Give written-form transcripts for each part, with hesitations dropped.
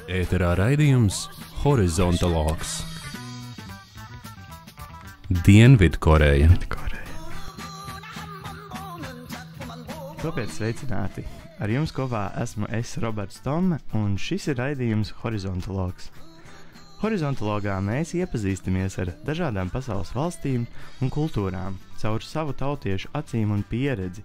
Ēterā raidījums Horizontologs. Dienvidkoreja. Tāpēc sveicināti! Ar jums kopā esmu es, Roberts Tome, un šis ir raidījums Horizontologs. Horizontologā mēs iepazīstamies ar dažādām pasaules valstīm un kultūrām caur savu tautiešu acīm un pieredzi,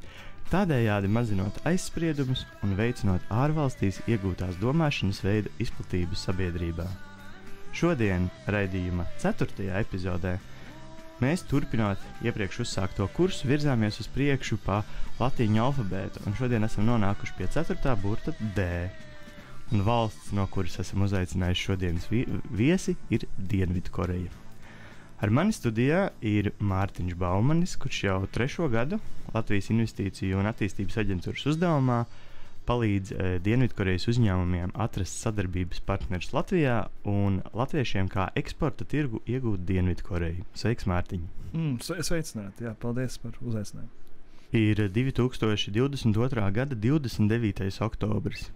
tādējādi mazinot aizspriedumus un veicinot ārvalstīs iegūtās domāšanas veida izplatību sabiedrībā. Šodien, raidījuma 4. epizodē, mēs turpinot iepriekš uzsākto kursu virzāmies uz priekšu pa latīņu alfabētu, un šodien esam nonākuši pie 4. burta D. Un valsts, no kuras esam uzaicinājuši šodienas viesi, ir Dienvidkoreja. Ar mani studijā ir Mārtiņš Baumanis, kurš jau 3. gadu Latvijas Investīciju un attīstības aģentūras uzdevumā palīdz Dienvidkorejas uzņēmumiem atrast sadarbības partnerus Latvijā un latviešiem kā eksporta tirgu iegūt Dienvidkoreju. Sveiks, Mārtiņ! Sveicināti, jā, paldies par uzaicinājumu. Ir 2022. gada 29. oktobris.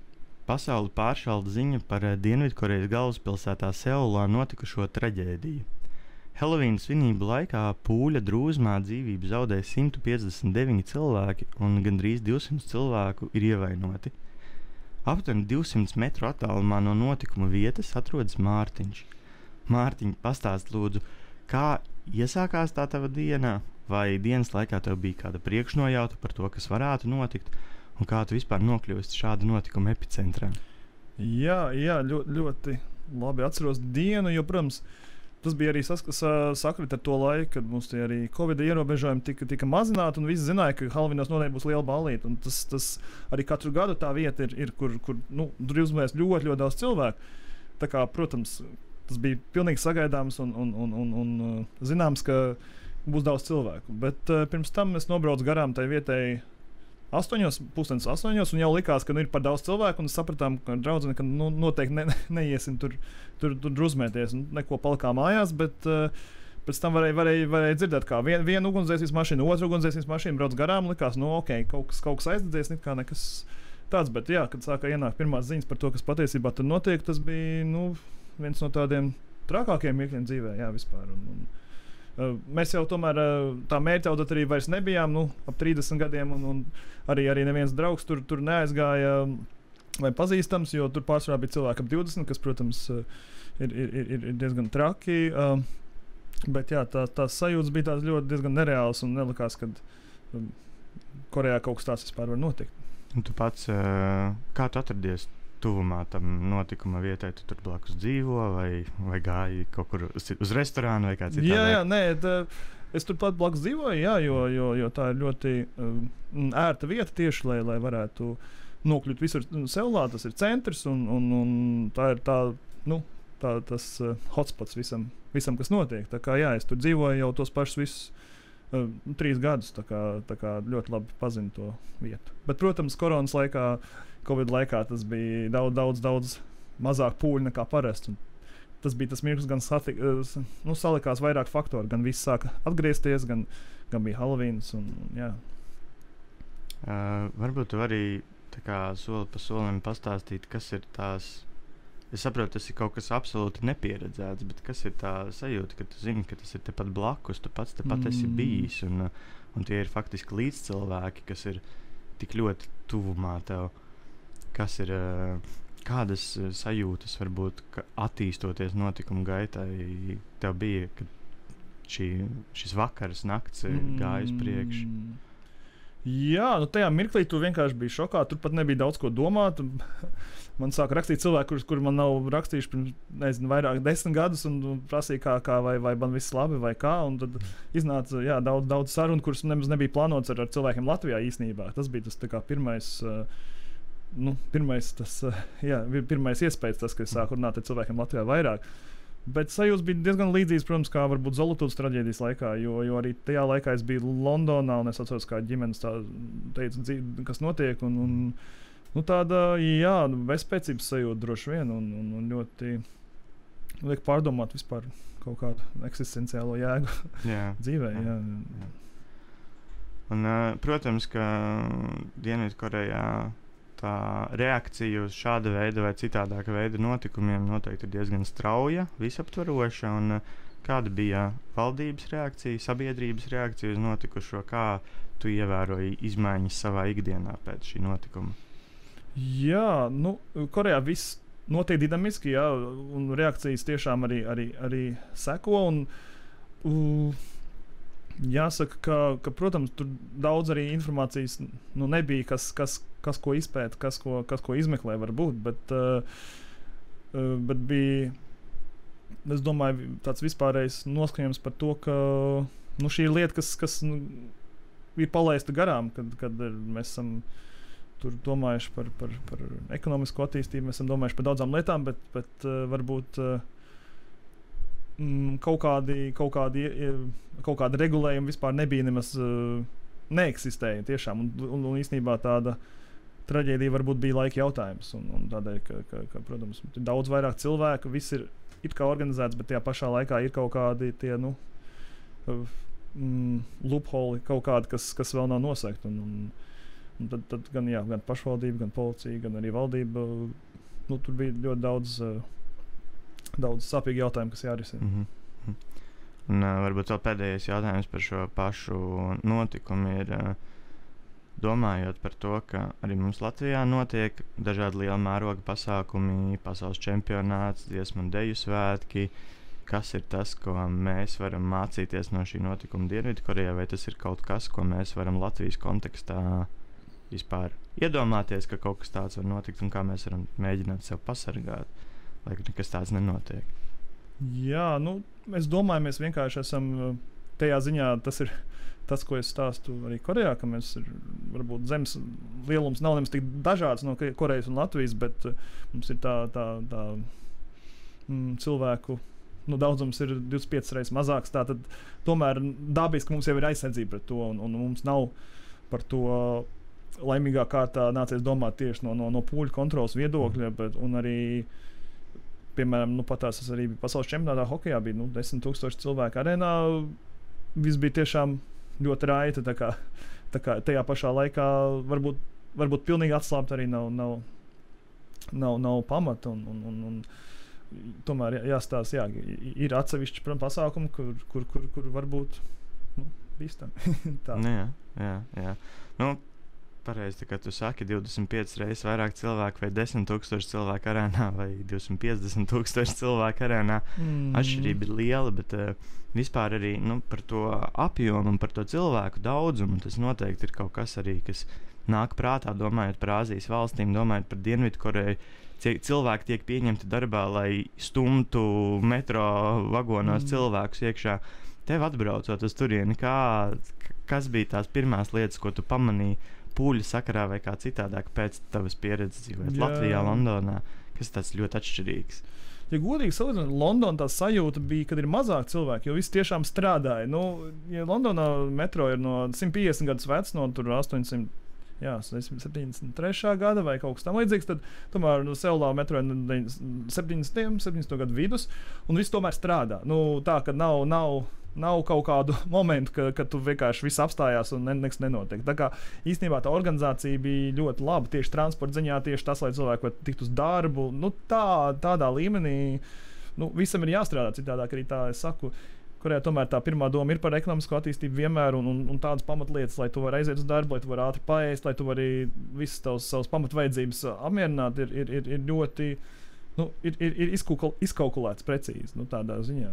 Pasauli pāršalda ziņa par Dienvidkorejas galvaspilsētā Seulā notikušo traģēdiju. Helovīna svinību laikā pūļa drūzmā dzīvību zaudēja 159 cilvēki un gandrīz 200 cilvēku ir ievainoti. Aptuveni 200 metru attālumā no notikuma vietas atrodas Mārtiņš. Mārtiņ, pastāst lūdzu, kā iesākās tā tava diena, vai dienas laikā tev bija kāda priekšnojauta par to, kas varētu notikt, un kā tu vispār nokļūsti šāda notikuma epicentrā? Jā, ļoti labi atceros dienu, jo, protams, tas bija arī sakrit ar to laiku, kad mums tie arī Covid ierobežojumi tika mazināti, un visi zināja, ka Halvinos noteikti būs liela ballīte. Un tas arī katru gadu tā vieta ir kur drīzumēs ļoti daudz cilvēku. Tā kā, protams, tas bija pilnīgi sagaidāms un zināms, ka būs daudz cilvēku. Bet pirms tam es nobraucu garām tai vietai 8:30, un jau likās, ka ir par daudz cilvēku, un sapratām, ka draudzene, ka noteikti neiesim tur druzmēties, un neko palikām mājās, bet pēc tam varēja dzirdēt, kā viena ugunsdzēsības mašīna, otra ugunsdzēsības mašīna brauc garām, likās, kaut kas aizdedzies, nekas tāds, bet jā, kad sāka ienākt pirmās ziņas par to, kas patiesībā tur notiek, tas bija, viens no tādiem trakākiem mirkļiem dzīvē, jā, vispār, mēs jau tomēr tā mērķa auditorija vairs nebijām, ap 30 gadiem, un arī neviens draugs tur neaizgāja vai pazīstams, jo tur pārsvarā bija cilvēki ap 20, kas, protams, ir diezgan traki, bet jā, tās sajūtas bija tās ļoti diezgan nereāls un nelikās, kad Korejā kaut kas tās vispār var notikt. Un tu pats, kā tu atradies tuvumā tam notikuma vietai, tu tur blakus dzīvo vai gāji kaut kur uz restorānu vai kāds citādi? Es tur pat blakus dzīvoju, jā, jo tā ir ļoti ērta vieta tieši, lai varētu nokļūt visur Seulā, tas ir centrs un tā ir tas hotspots visam, kas notiek. Tā kā jā, es tur dzīvoju jau tos pašus visus 3 gadus, tā kā ļoti labi pazinu to vietu. Bet, protams, koronas laikā, Covid laikā tas bija daudz mazāk pūļu nekā parasti. Tas bija tas mirklis, gan salikās vairāk faktori, gan viss sāka atgriezties, gan bija Halloweens un jā. Varbūt tu arī tā kā soli pa solim pastāstīt, kas ir tās, es saprotu, tas ir kaut kas absolūti nepieredzēts, bet kas ir tā sajūta, ka tu zini, ka tas ir tepat blakus, tu pats tepat esi bijis, un tie ir faktiski līdzcilvēki, kas ir tik ļoti tuvumā tev. Kas ir, kādas sajūtas varbūt, ka attīstoties notikumu gaitai tev bija, kad šis vakars, nakts gāja uz priekšu? Jā, tajā mirklī tu vienkārši biji šokā, tur pat nebija daudz ko domāt. Man sāka rakstīt cilvēki, kuri man nav rakstījuši pirms, vairāk 10 gadus un prasīja, kā vai man viss labi vai kā, un tad iznāca, jā, daudz sarunu, kuras nemaz nebija plānots ar cilvēkiem Latvijā īstenībā. Tas bija tas tā kā pirmais iespējas, tas, ka es sāku runāt ar cilvēkiem Latvijā vairāk. Bet sajūtas bija diezgan līdzīgas, protams, kā varbūt Zolotūdas traģēdijas laikā, jo arī tajā laikā es biju Londonā, un es atceros, kā ģimenes teica, kas notiek, un tāda, jā, bezspēcības sajūta droši vien, un ļoti liek pārdomāt vispār kaut kādu eksistenciālo jēgu dzīvē, jā. Un, protams, ka Dienvidkorejā tā reakcija uz šāda veida vai citādāka veida notikumiem noteikti ir diezgan strauja, visaptvaroša. Un kāda bija valdības reakcija, sabiedrības reakcija uz notikušo? Kā tu ievēroji izmaiņas savā ikdienā pēc šī notikuma? Jā, Korejā viss notiek dinamiski, jā, un reakcijas tiešām arī seko. Jāsaka, ka, protams, tur daudz arī informācijas nebija, kas ko izpēta, kas ko izmeklē, varbūt. Bet bija, es domāju, tāds vispārējais noskaņojums par to, ka šī ir lieta, kas ir palaista garām, kad mēs esam tur domājuši par ekonomisko attīstību, mēs esam domājuši par daudzām lietām, bet varbūt kaut kādi regulējumi vispār nebija nemaz neeksistēja tiešām, un īstenībā tāda traģēdija varbūt bija laika jautājums, un tādēļ, ka protams, ir daudz vairāk cilvēku, viss ir kā organizēts, bet tajā pašā laikā ir kaut kādi tie, loophole, kaut kādi, kas vēl nav nosegti, un tad gan pašvaldība, gan policija, gan arī valdība, tur bija ļoti daudz sāpīgi jautājumi, kas jārisina. Un varbūt vēl pēdējais jautājums par šo pašu notikumu ir, domājot par to, ka arī mums Latvijā notiek dažādi liela mēroga pasākumi, pasaules čempionāts, dziesmu un deju svētki. Kas ir tas, ko mēs varam mācīties no šī notikuma Dienvidkorejā, vai tas ir kaut kas, ko mēs varam Latvijas kontekstā vispār iedomāties, ka kaut kas tāds var notikt un kā mēs varam mēģināt sev pasargāt, lai nekas tāds nenotiek? Jā, es domāju, mēs vienkārši esam tajā ziņā, tas ir tas, ko es stāstu arī Korejā, ka mēs varbūt zemes lielums nav nemaz tik dažāds no Korejas un Latvijas, bet mums ir tā cilvēku daudzums ir 25 reizes mazāks, tātad tomēr dabiski mums jau ir aizsardzība pret to, un mums nav par to laimīgā kārtā nācies domāt tieši no pūļu kontrolas viedokļa, un arī, piemēram, patās es arī pasaules čempionātā hokejā bija 10,000 cilvēku arēnā, viss bija tiešām ļoti raita, tā kā tajā pašā laikā varbūt pilnīgi atslābt arī nav pamata, un tomēr jāstāsta, ir atsevišķi pasākumi, kur varbūt bīstami. Jā. Pareizi, ka tu saki 25 reizes vairāk cilvēku vai 10,000 cilvēku arēnā vai 250,000 cilvēku arēnā. Atšķirība ir liela, bet vispār arī par to apjomu un par to cilvēku daudzumu tas noteikti ir kaut kas arī, kas nāk prātā, domājot par Āzijas valstīm, domājot par Dienvidkoreju. Cilvēki tiek pieņemti darbā, lai stumtu metro vagonos cilvēkus iekšā. Tev atbraucot uz turieni, kas bija tās pirmās lietas, ko tu pamanīji pūļu sakarā vai kā citādāk pēc tavas pieredzes dzīvojot Latvijā, Londonā, kas tāds ļoti atšķirīgs? Ja godīgi salīdzinot, Londonā tā sajūta bija, kad ir mazāk cilvēki, jo visi tiešām strādāja. Ja Londonā metro ir no 150 gadus vecs, no tur 73. gada vai kaut kas tam līdzīgs, tad tomēr Seulā metro ir 70. gadu vidus, un viss tomēr strādā. Tā, ka nav kaut kādu momentu, kad tu vienkārši viss apstājās un nekas nenotiek. Tā kā īstenībā tā organizācija bija ļoti laba, tieši transporta ziņā, tieši tas, lai cilvēki var tikt uz darbu. Tādā līmenī visam ir jāstrādā, citādāk arī tā es saku. Korejā tomēr tā pirmā doma ir par ekonomisko attīstību vienmēr un tādas pamatlietas, lai tu vari aiziet uz darbu, lai tu vari ātri paēst, lai tu vari visas savas pamatvajadzības apmierināt, ir ļoti, ir izkalkulēts precīzi, tādā ziņā.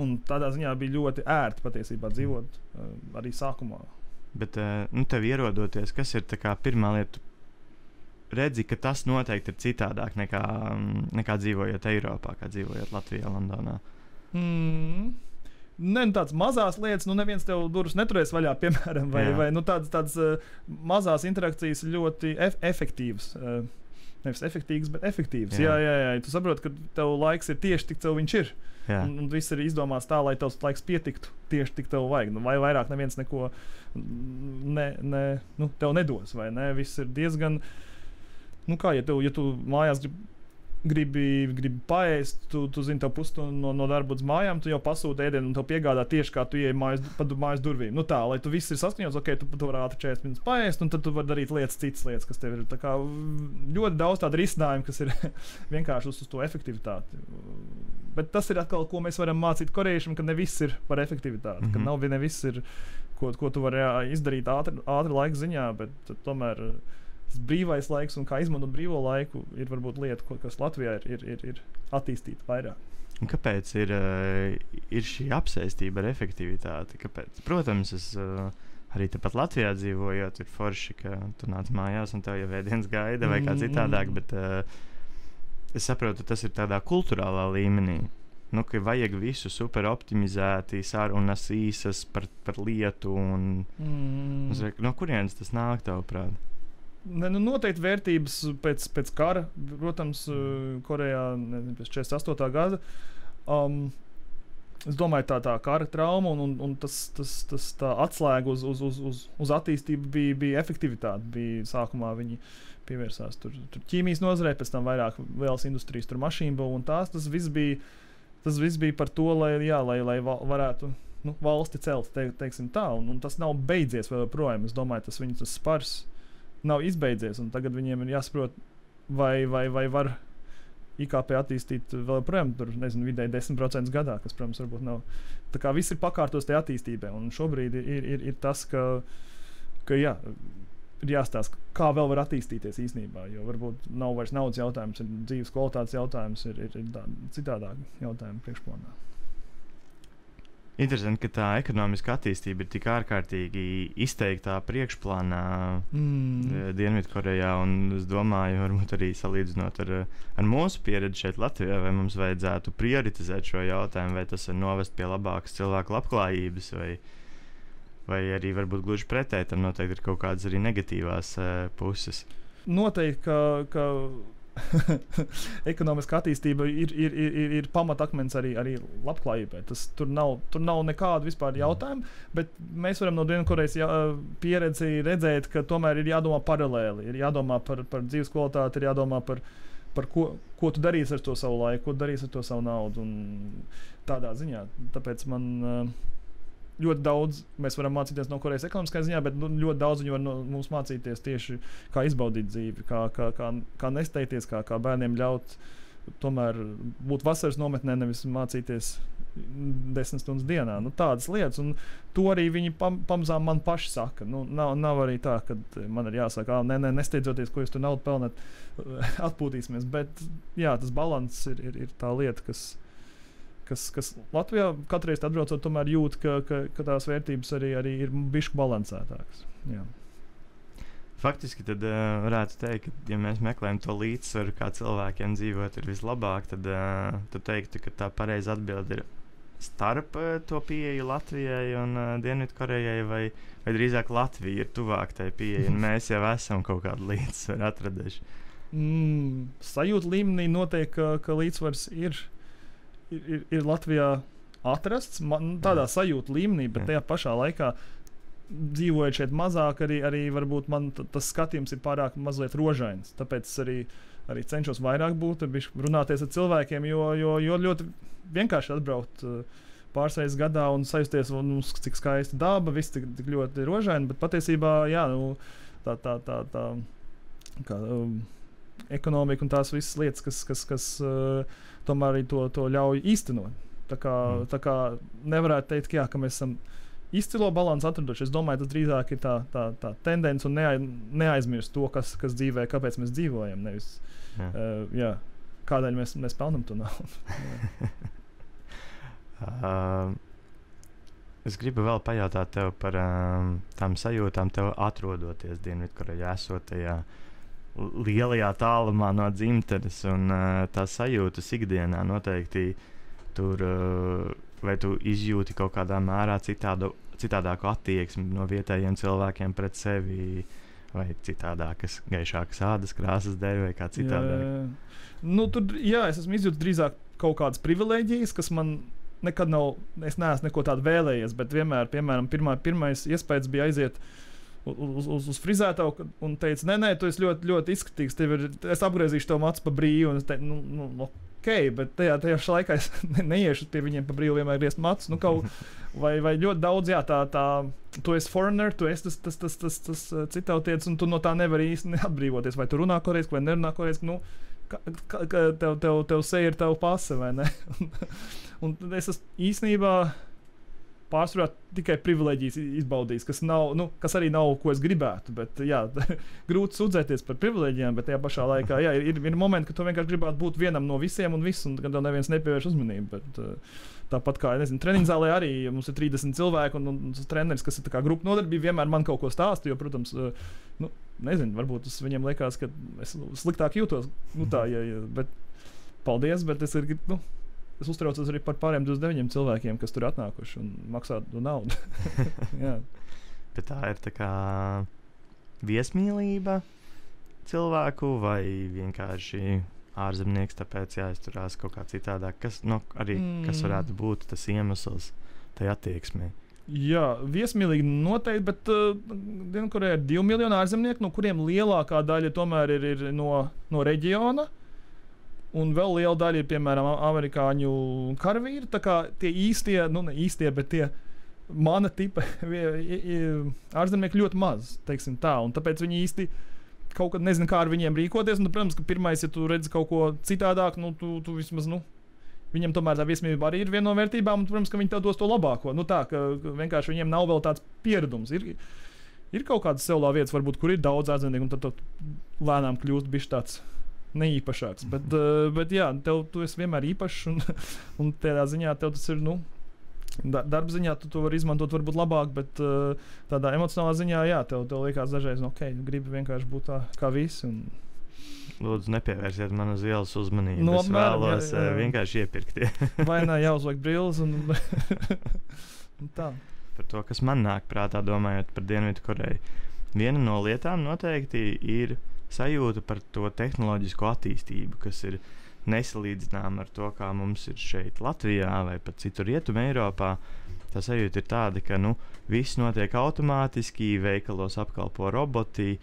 Un tādā ziņā bija ļoti ērti patiesībā dzīvot arī sākumā. Bet tev ierodoties, kas ir tā kā pirmā lieta? Redzi, ka tas noteikti ir citādāk nekā dzīvojot Eiropā, kā dzīvojot Latvijā, Londonā. Tādas mazās lietas, neviens tev durvis neturēs vaļā, piemēram, vai tādas mazās interakcijas ļoti efektīvas. Nevis efektīvas, bet efektīvas. Jā. Tu saproti, ka tev laiks ir tieši tik, tev viņš ir. Un viss ir izdomāts tā, lai tavs laiks pietiktu tieši tik tev vajag. Vai vairāk neviens neko tev nedos, vai ne? Viss ir diezgan, ja tu mājās gribi paēst, tu zini, tev pusstundu no darba uz mājām, tu jau pasūti ēdienu un tev piegādā tieši kā tu ieej mājas durvīm. Nu tā, lai tu viss ir saskaņots, ok, tu vari ātri 40 minūtes paēst, un tad tu vari darīt citas lietas, kas tev ir. Tā kā ļoti daudz tādu risinājumu, kas ir vienkārši uz to efektivitāti. Bet tas ir atkal, ko mēs varam mācīt korejiešiem, ka ne viss ir par efektivitāti, ka nav ne viss ir, ko tu vari izdarīt ātri laika ziņā, bet tomēr brīvais laiks un kā izmantot brīvo laiku ir varbūt lieta, kas Latvijā ir attīstīta vairāk. Un kāpēc ir šī apsēstība ar efektivitāti? Kāpēc? Protams, es arī tepat Latvijā dzīvojot, ir forši, ka tu nāc mājās un tev jau ēdiens gaida vai kā citādāk, bet es saprotu, tas ir tādā kulturālā līmenī. Nu, ka vajag visu super optimizēti, sarunas īsas par lietu un no kurienes tas nāk tavuprāt? Noteikti vērtības pēc kara, protams, Korejā pēc 48. gada. Es domāju, tā kara trauma un tas tā atslēga uz attīstību bija efektivitāte. Bija sākumā viņi pievērsās tur ķīmijas nozarei, pēc tam vairāk vielas industrijas, tur mašīnbūve un tas viss bija par to, lai varētu valsti celt, teiksim tā, un tas nav beidzies vēl projām. Es domāju, tas spars nav izbeidzies, un tagad viņiem ir jāsaprot, vai var IKP attīstīt vēl projām, tur, nezinu, vidēji 10% gadā, kas, protams, varbūt nav. Tā kā viss ir pakārtos tajā attīstībā, un šobrīd ir tas, ka jā, ir jāstāsta, kā vēl var attīstīties īstenībā, jo varbūt nav vairs naudas jautājums, ir dzīves kvalitātes jautājums, ir citādāk jautājumi priekšplānā. Interesanti, ka tā ekonomiska attīstība ir tik ārkārtīgi izteiktā priekšplānā Dienvidkorejā, un es domāju, varbūt arī salīdzinot ar mūsu pieredzi šeit Latvijā, vai mums vajadzētu prioritizēt šo jautājumu, vai tas var novest pie labākas cilvēku labklājības, vai arī varbūt gluži pretēji, tam noteikti ir kaut kādas arī negatīvās puses. Noteikti, ka ekonomiska attīstība ir pamatakmens arī labklājībai. Tur nav nekādu vispār jautājumu, bet mēs varam no Dienvidkorejas pieredzi redzēt, ka tomēr ir jādomā paralēli. Ir jādomā par dzīves kvalitāti, ir jādomā par ko tu darīsi ar to savu laiku, ko darīsi ar to savu naudu un tādā ziņā. Tāpēc man ļoti daudz mēs varam mācīties no Korejas ekonomiskā ziņā, bet ļoti daudz viņi var mums mācīties tieši kā izbaudīt dzīvi, kā nesteigties, kā bērniem ļaut tomēr būt vasaras nometnē, nevis mācīties 10 stundas dienā. Tādas lietas, un to arī viņi pamazām man paši saka. Nav arī tā, ka man ir jāsaka, nesteidzoties, ko jūs tur naudu pelnat, atpūtīsimies, bet jā, tas balans ir tā lieta, kas Latvijā katreiz atbraucot, tomēr jūt, ka tās vērtības arī ir bišķi balansētākas. Jā. Faktiski tad varētu teikt, ka, ja mēs meklējam to līdzsvaru, kā cilvēkiem dzīvot ir vislabāk, tad tu teiktu, ka tā pareiza atbilde ir starp to pieeju Latvijai un Dienvidkorejai, vai drīzāk Latvija ir tuvāk tai pieeja, un mēs jau esam kaut kādu līdzsvaru atraduši? Sajūta līmenī noteikti, ka līdzsvars ir Latvijā atrasts, tādā sajūta līmenī, bet tajā pašā laikā dzīvojot šeit mazāk, arī varbūt man tas skatījums ir pārāk mazliet rožains. Tāpēc arī cenšos vairāk būt, runāties ar cilvēkiem, jo ļoti vienkārši atbraukt pāris reizes gadā un sajusties, cik skaista daba, viss tik ļoti rožaini, bet patiesībā, jā, tā ekonomika un tās visas lietas, kas tomēr arī to ļauj īstenot. Tā kā nevarētu teikt, ka mēs esam izcilo balansu atraduši. Es domāju, tas drīzāk ir tā tendence un neaizmirst to, kas dzīvē, kāpēc mēs dzīvojam. Nevis, kādēļ mēs pelnam to naudu. Es gribu vēl pajautāt tev par tām sajūtām, tev atrodoties Dienvidkorejā, esot tajā lielajā tālumā no dzimtenes, un tās sajūtas ikdienā noteikti tur, vai tu izjūti kaut kādā mērā citādāku attieksmi no vietējiem cilvēkiem pret sevi, vai citādākas, gaišākas ādas krāsas dēļ, vai kā citādāk? Es esmu izjūtis drīzāk kaut kādas privilēģijas, kas man nekad nav, es neesmu neko tādu vēlējies, bet vienmēr, piemēram, pirmais iespējas bija aiziet uz frizētavu un teica, nē, tu esi ļoti, ļoti izskatīgs, es apgriezīšu tev matus pa brīvu, un es teicu, ok, bet tajā laikā es neiešu pie viņiem pa brīvu vienmēr griezt matus, vai ļoti daudz, jā, tu esi foreigner, tu esi tas citautietis, un tu no tā nevari īsti neatbrīvoties, vai tu runā korejski, vai nerunā korejski, tev seja ir tava pase, vai ne? un es esmu īstenībā pārsvarā tikai privileģijas izbaudījis, kas arī nav, ko es gribētu, bet jā, grūti sūdzēties par privileģijām, bet tajā pašā laikā, jā, ir momenti, ka tu vienkārši gribētu būt vienam no visiem un viss, un kad tev neviens nepievērš uzmanību, bet tāpat kā, treniņzālē arī, ja mums ir 30 cilvēki, un treneris, kas ir tā kā grupa nodarbība, vienmēr man kaut ko stāsta, jo, protams, varbūt tas viņiem liekas, ka es sliktāk jūtos, bet paldies, bet es uztraucos arī par pāriem 29 cilvēkiem, kas tur atnākuši un maksā naudu. Bet tā ir tā kā viesmīlība cilvēku vai vienkārši ārzemnieks, tāpēc jāizturās kaut kā citādāk. Kas varētu būt tas iemesls tai attieksmei? Jā, viesmīlīgi noteikti, bet Dienvidkorejā ir 2 miljoni ārzemnieku, no kuriem lielākā daļa tomēr ir no reģiona. Un vēl liela daļa ir, piemēram, amerikāņu karavīri. Tā kā tie īstie, ne īstie, bet tie mana tipa ārzemnieki ļoti maz, teiksim tā. Un tāpēc viņi īsti kaut kad nezina, kā ar viņiem rīkoties. Un, protams, ka pirmais, ja tu redzi kaut ko citādāk, tu vismaz, viņam tomēr tā viesmīlība arī ir viena no vērtībām. Un, protams, ka viņi tev dos to labāko. Tā, ka vienkārši viņiem nav vēl tāds pieredums. Ir kaut kādas sevlā vietas, varbūt, kur ir daudz ārzemnieku, un tad lēnām kļūst bišķi tāds neīpašāks, bet jā, tu esi vienmēr īpašs, un tādā ziņā tev tas ir, darba ziņā tu to vari izmantot varbūt labāk, bet tādā emocionālā ziņā, jā, tev liekas dažreiz, gribi vienkārši būt tā kā visi. Lūdzu, nepievērsiet man uz ielas uzmanību, es vēlos vienkārši iepirkt. Vai ne, jāuzliek brilles un tā. Par to, kas man nāk prātā, domājot par Dienvidkoreju. Viena no lietām noteikti ir sajūta par to tehnoloģisko attīstību, kas ir nesalīdzināma ar to, kā mums ir šeit Latvijā vai pat citur Rietumē Eiropā. Tā sajūta ir tāda, ka viss notiek automātiski, veikalos apkalpo roboti,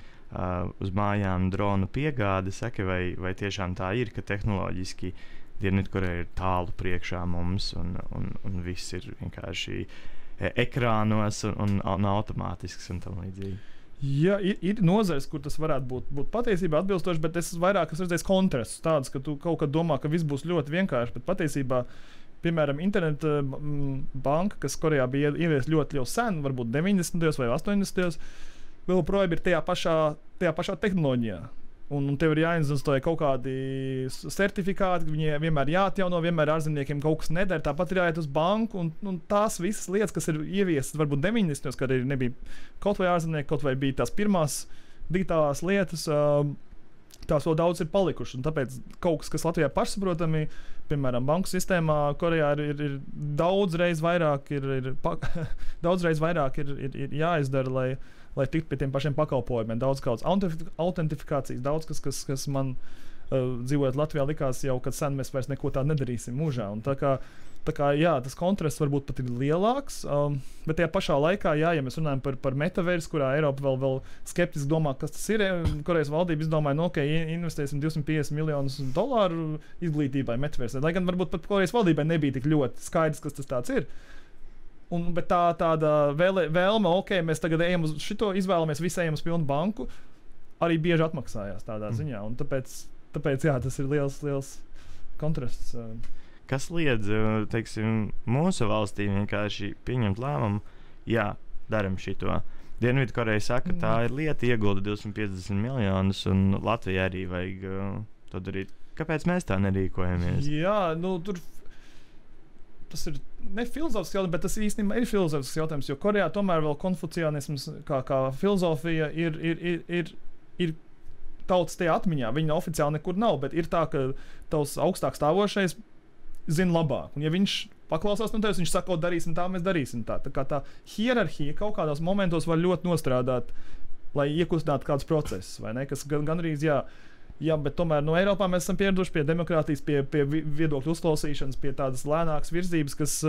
uz mājām dronu piegāde. Saka, vai tiešām tā ir, ka tehnoloģiski Dienvidkoreja ir tālu priekšā mums un viss ir vienkārši ekrānos un automātisks un tam līdzīgi. Jā, ir nozares, kur tas varētu būt patiesībā atbilstoši, bet es vairāk esmu redzējis kontrastus tādus, ka tu kaut kad domā, ka viss būs ļoti vienkārši, bet patiesībā, piemēram, interneta banka, kas Korejā bija ieviesta ļoti jau sen, varbūt 90. vai 80. vēl projām ir tajā pašā tehnoloģijā. Un tev ir jāinvestē kaut kādi certifikāti, viņiem vienmēr jāatjauno, vienmēr ārzemniekiem kaut kas nedara. Tāpat ir jāiet uz banku, un tās visas lietas, kas ir ieviestas varbūt 90. kad arī nebija kaut vai ārzemnieki, kaut vai bija tās pirmās digitālās lietas, tās vēl daudz ir palikušas. Un tāpēc kaut kas Latvijā pašsaprotami, piemēram, banku sistēmā, Korejā ir daudzreiz vairāk ir jāizdara, lai tiktu pie tiem pašiem pakalpojumiem. Daudz kādas autentifikācijas, daudz kas man dzīvojot Latvijā likās jau, kad sen mēs vairs neko tādu nedarīsim mūžā. Un tā kā jā, tas kontrasts varbūt pat ir lielāks, bet tajā pašā laikā, jā, ja mēs runājam par metaversu, kurā Eiropa vēl skeptiski domā, kas tas ir, Korejas valdība izdomāja, investēsim $250 miljonus izglītībai metaversē. Lai gan varbūt pat Korejas valdībai nebija tik ļoti skaidrs, kas tas tāds ir. Bet tāda vēlme, mēs tagad ejam uz šito, izvēlamies visi ejam uz pilnu banku, arī bieži atmaksājās tādā ziņā. Un tāpēc jā, tas ir liels kontrasts. Kas liedz, teiksim, mūsu valstī vienkārši pieņemt lēmumu, jā, daram šito. Dienvidkoreja saka, tā ir lieta, iegulda 250 miljonus, un Latvijai arī vajag to darīt. Kāpēc mēs tā nerīkojamies? Jā, tur tas ir ne filozofisks jautājums, bet tas īstenībā ir filozofisks jautājums, jo Korejā tomēr vēl konfucianisms kā filozofija ir tautas tajā atmiņā. Viņa oficiāli nekur nav, bet ir tā, ka tavs augstāk stāvošais zina labāk. Un ja viņš paklausās no tevis, viņš saka, darīsim tā, mēs darīsim tā. Tā kā tā hierarhija kaut kādos momentos var ļoti nostrādāt, lai iekustinātu kādus procesus, vai ne? Kas gandrīz, jā, bet tomēr no Eiropā mēs esam pieraduši pie demokrātijas, pie viedokļu uzklausīšanas, pie tādas lēnākas virzības, kas,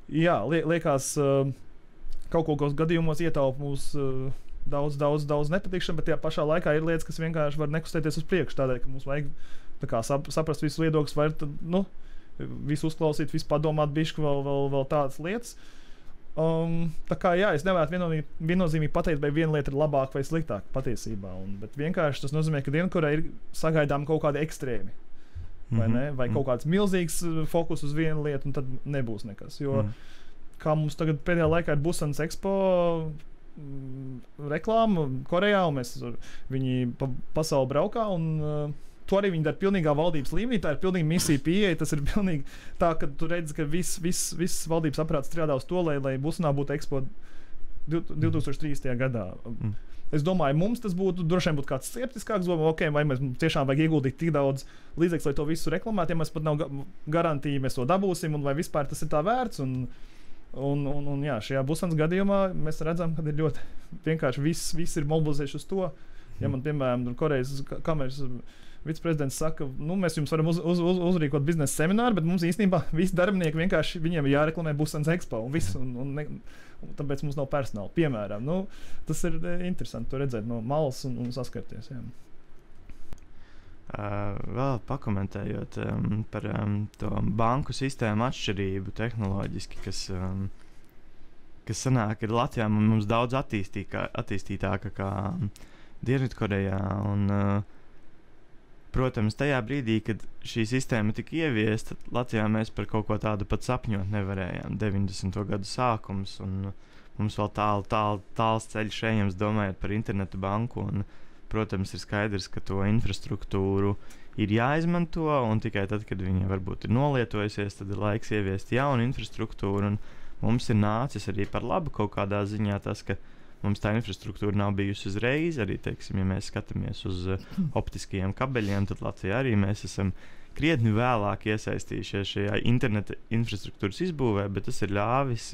jā, liekas kaut kādos gadījumos ietaupa mūsu daudz nepatikšana, bet tajā pašā laikā ir lietas, kas vienkārši var nekustēties uz priekšu. Tādēļ, ka mums vajag tā kā saprast visus viedokļus, vai tad, visu uzklausīt, visu padomāt, bišķi vēl tādas lietas. Tā kā jā, es nevarētu viennozīmīgi pateikt, vai viena lieta ir labāka vai sliktāka patiesībā. Bet vienkārši tas nozīmē, ka Dienvidkoreja ir sagaidām kaut kādi ekstrēmi. Vai ne? Vai kaut kāds milzīgs fokus uz vienu lietu, un tad nebūs nekas. Jo, kā mums tagad pēdējā laikā ir Busanas Expo reklāma Korejā, un viņi pasauli braukā, un to arī viņi dara pilnīgā valdības līmenī. Tā ir pilnīga misija pieeja. Tas ir pilnīgi tā, ka tu redzi, ka viss valdības aparāts strādā uz to, lai Busanā būtu Expo 2030. gadā. Es domāju, mums tas droši vien būtu kāds skeptiskāks, vai mēs tiešām vajag ieguldīt tik daudz līdzekļu, lai to visu reklamētu, ja mēs pat nav garantija, mēs to dabūsim, un vai vispār tas ir tā vērts. Un jā, šajā Busanas gadījumā mēs redzam, ka ir ļoti vienkārši viss ir mobilizējuši uz to. Ja man, piemēram, Korejas kameras viceprezidents saka, mēs jums varam uzrīkot biznesa semināru, bet mums īstenībā visi darbinieki vienkārši viņiem jāreklamē Busanas Expo un tāpēc mums nav personāla. Piemēram, tas ir interesanti to redzēt no malas un saskarties. Jā. Vēl pakomentējot par to banku sistēmu atšķirību tehnoloģiski, kas sanāk, ir Latvijā mums daudz attīstītāka kā Dienvidkorejā. Protams, tajā brīdī, kad šī sistēma tika ieviesta, Latvijā mēs par kaut ko tādu pat sapņot nevarējām. 90. gadu sākums, un mums vēl tāls ceļš ejams domājot par internetu banku. Un, protams, ir skaidrs, ka to infrastruktūru ir jāizmanto, un tikai tad, kad viņa varbūt ir nolietojusies, tad ir laiks ieviest jaunu infrastruktūru. Un mums ir nācis arī par labu kaut kādā ziņā tas, ka mums tā infrastruktūra nav bijusi uzreiz. Arī, teiksim, ja mēs skatāmies uz optiskajiem kabeļiem, tad Latvijā arī mēs esam krietni vēlāk iesaistījušies šajā interneta infrastruktūras izbūvē, bet tas ir ļāvis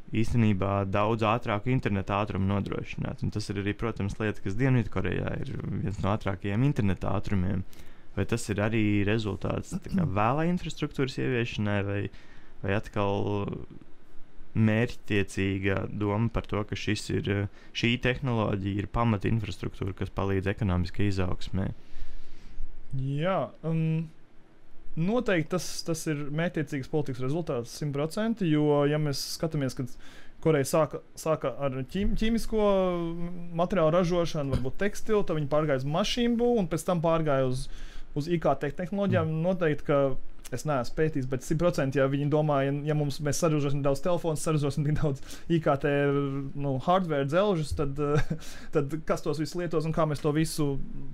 īstenībā daudz ātrāku interneta ātrumu nodrošināt. Un tas ir arī, protams, lieta, kas Dienvidkorejā ir viens no ātrākajiem interneta ātrumiem. Vai tas ir arī rezultāts vēlā infrastruktūras ieviešanai, vai atkal mērķtiecīga doma par to, ka šī tehnoloģija ir pamata infrastruktūra, kas palīdz ekonomiskai izaugsmē? Jā, noteikti tas ir mērķtiecīgs politikas rezultāts 100%, jo, ja mēs skatāmies, kad Koreja sāka ar ķīmisko materiālu ražošanu, varbūt tekstilu, tad viņi pārgāja uz mašīnu būvu un pēc tam pārgāja uz IKT tehnoloģijām. Noteikti, ka es neesmu pētījis, bet 100%, ja viņi domā, ja mēs saražosim daudz telefonu, saražosim tik daudz IKT hardware dzelžus, tad kas tos visus lietos un kā mēs to visu,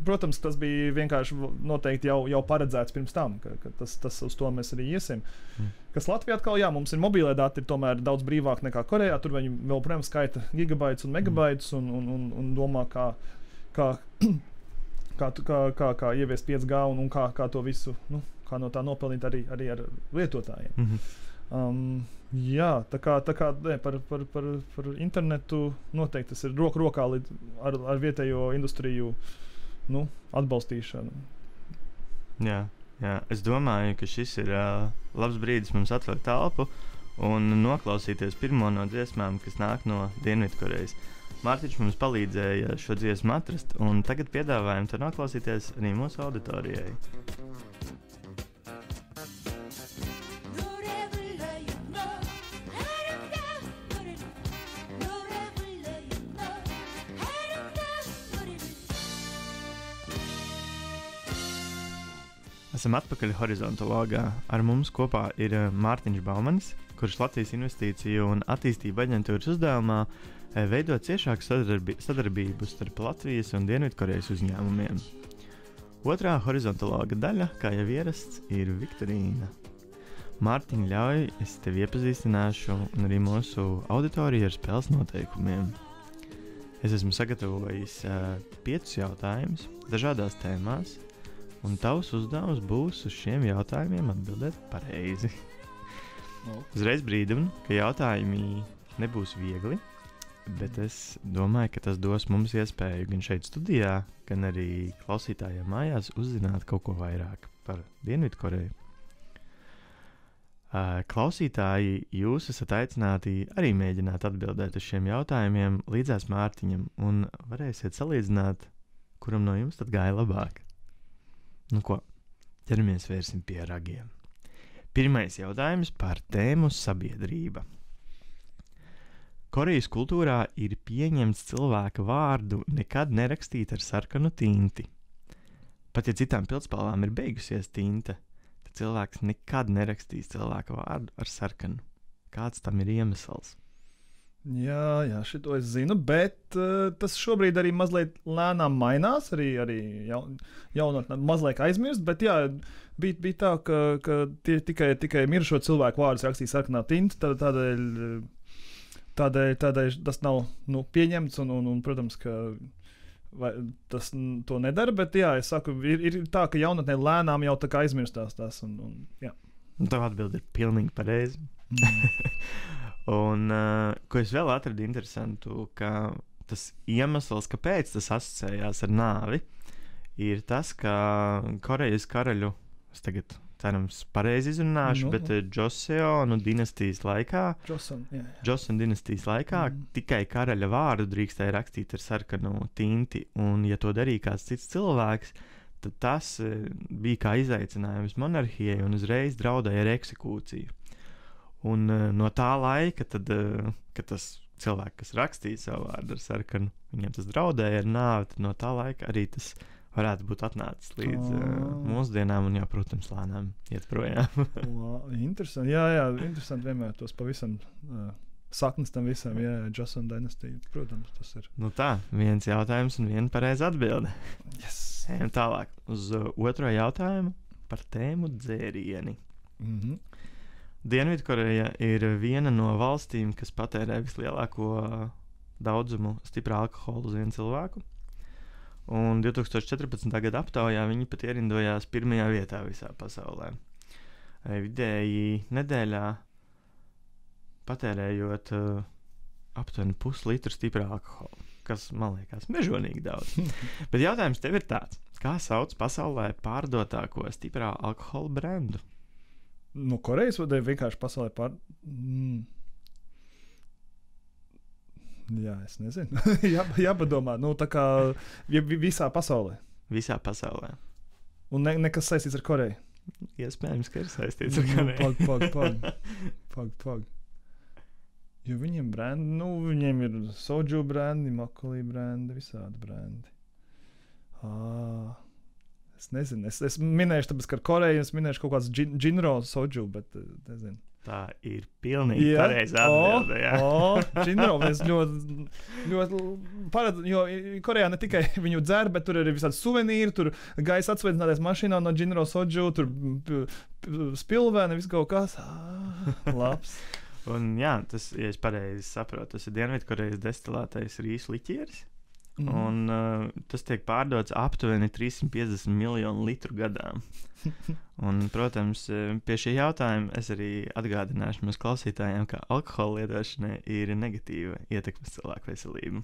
protams, tas bija vienkārši noteikti jau paredzēts pirms tam, ka tas uz to mēs arī iesim. Kas Latvijā atkal, jā, mums ir mobilē dati, ir tomēr daudz brīvāk nekā Korejā, tur viņi vēl, protams, skaita gigabaitus un megabaitus un domā, kā ieviest 5G un kā to visu, kā no tā nopelnīt arī ar lietotājiem. Jā, tā kā par internetu noteikti tas ir rokā ar vietējo industriju atbalstīšanu. Jā, es domāju, ka šis ir labs brīdis mums atvērt telpu un noklausīties pirmo no dziesmām, kas nāk no Dienvidkorejas. Mārtiņš mums palīdzēja šo dziesmu atrast, un tagad piedāvājam to noklausīties arī mūsu auditorijai. Esam atpakaļ Horizontologā. Ar mums kopā ir Mārtiņš Baumanis, kurš Latvijas Investīciju un attīstību aģentūras uzdevumā veido ciešāku sadarbību starp Latvijas un Dienvidkorejas uzņēmumiem. Otrā horizontologa daļa, kā jau ierasts, ir Viktorīna. Mārtiņ, ļauj, es tevi iepazīstināšu un arī mūsu auditoriju ar spēles noteikumiem. Es esmu sagatavojis 5 jautājumus dažādās tēmās, un tavs uzdevums būs uz šiem jautājumiem atbildēt pareizi. Uzreiz brīdinu, ka jautājumi nebūs viegli, bet es domāju, ka tas dos mums iespēju gan šeit studijā, gan arī klausītājiem mājās uzzināt kaut ko vairāk par Dienvidkoreju. Klausītāji, jūs esat aicināti arī mēģināt atbildēt uz šiem jautājumiem līdzās Mārtiņam, un varēsiet salīdzināt, kuram no jums tad gāja labāk. Nu ko, ķeramies vērsim pie ragiem. Pirmais jautājums par tēmu sabiedrība. Korejas kultūrā ir pieņemts cilvēka vārdu nekad nerakstīt ar sarkanu tinti. Pat ja citām pildspalvām ir beigusies tinte, tad cilvēks nekad nerakstīs cilvēka vārdu ar sarkanu. Kāds tam ir iemesls? Jā, šito es zinu, bet tas šobrīd arī mazliet lēnām mainās, arī jaunatnē mazliet aizmirst, bet jā, bija tā, ka tikai mirušo cilvēku vārdus rakstīja sarkanā tinta, tādēļ tas nav pieņemts, un protams, ka tas to nedara, bet jā, es saku, ir tā, ka jaunatnē lēnām jau tā kā aizmirstās tās, jā. Tā atbilde ir pilnīgi pareizi. Un, ko es vēl atradu interesantu, ka tas iemesls, kāpēc tas asociējās ar nāvi, ir tas, ka Korejas karaļu, es tagad cerams pareizi izrunāšu, bet Joseonu dinastijas laikā, Joseon dinastijas laikā tikai karaļa vārdu drīkstēja rakstīt ar sarkanu tinti, un ja to darīja kāds cits cilvēks, tad tas bija kā izaicinājums monarhijai un uzreiz draudēja ar eksekūciju. Un no tā laika, tad, kad tas cilvēks, kas rakstīja savu vārdu ar sarkanu, viņam tas draudēja ar nāvi, tad no tā laika arī tas varētu būt atnācis līdz mūsdienām un jau, protams, lēnām iet projām. Interesanti, jā, interesanti vienmēr tos pavisam saknes tam visam, jā, Joseon dinastija, protams, tas ir. Nu tā, viens jautājums un viena pareiza atbilde. Yes. Ejam tālāk uz otro jautājumu par tēmu dzērieni. Dienvidkoreja ir viena no valstīm, kas patērē vislielāko daudzumu stiprā alkohola uz vienu cilvēku. Un 2014. Gada aptaujā viņi pat ierindojās pirmajā vietā visā pasaulē. Vidēji nedēļā patērējot aptuveni puslitru stiprā alkohola, kas man liekas mežonīgi daudz. Bet jautājums tev ir tāds, kā sauc pasaulē pārdotāko stiprā alkohola brendu? No Korejas vai vienkārši pasaulē Jā, es nezinu. Jāpadomā. Tā kā visā pasaulē. Visā pasaulē. Un nekas saistīts ar Koreju. Iespējams, ka ir saistīts ar Koreju. Pag. Jo viņiem brendi, viņiem ir soju brendi, makoli brendi, visādi brendi. Es nezinu. Es minēšu, tāpēc, ka ar Koreju es minēšu kaut kāds džinro soju, bet nezinu. Tā ir pilnīgi pareiza atbilde. Džinro, mēs ļoti paredz, jo Korejā ne tikai viņu dzer, bet tur ir visādi suvenīri, tur gaisa atsveicināties mašīnā no džinro soju, tur spilvēni, viss kaut kas. Labs. Un jā, tas, ja es pareizi saprotu, tas ir Dienvidkorejas destilētais rīsu liķieris. Un tas tiek pārdots aptuveni 350 miljonu litru gadā. Un, protams, pie šī jautājuma es arī atgādināšu mūsu klausītājiem, ka alkohola lietošanai ir negatīva ietekme uz cilvēku veselību.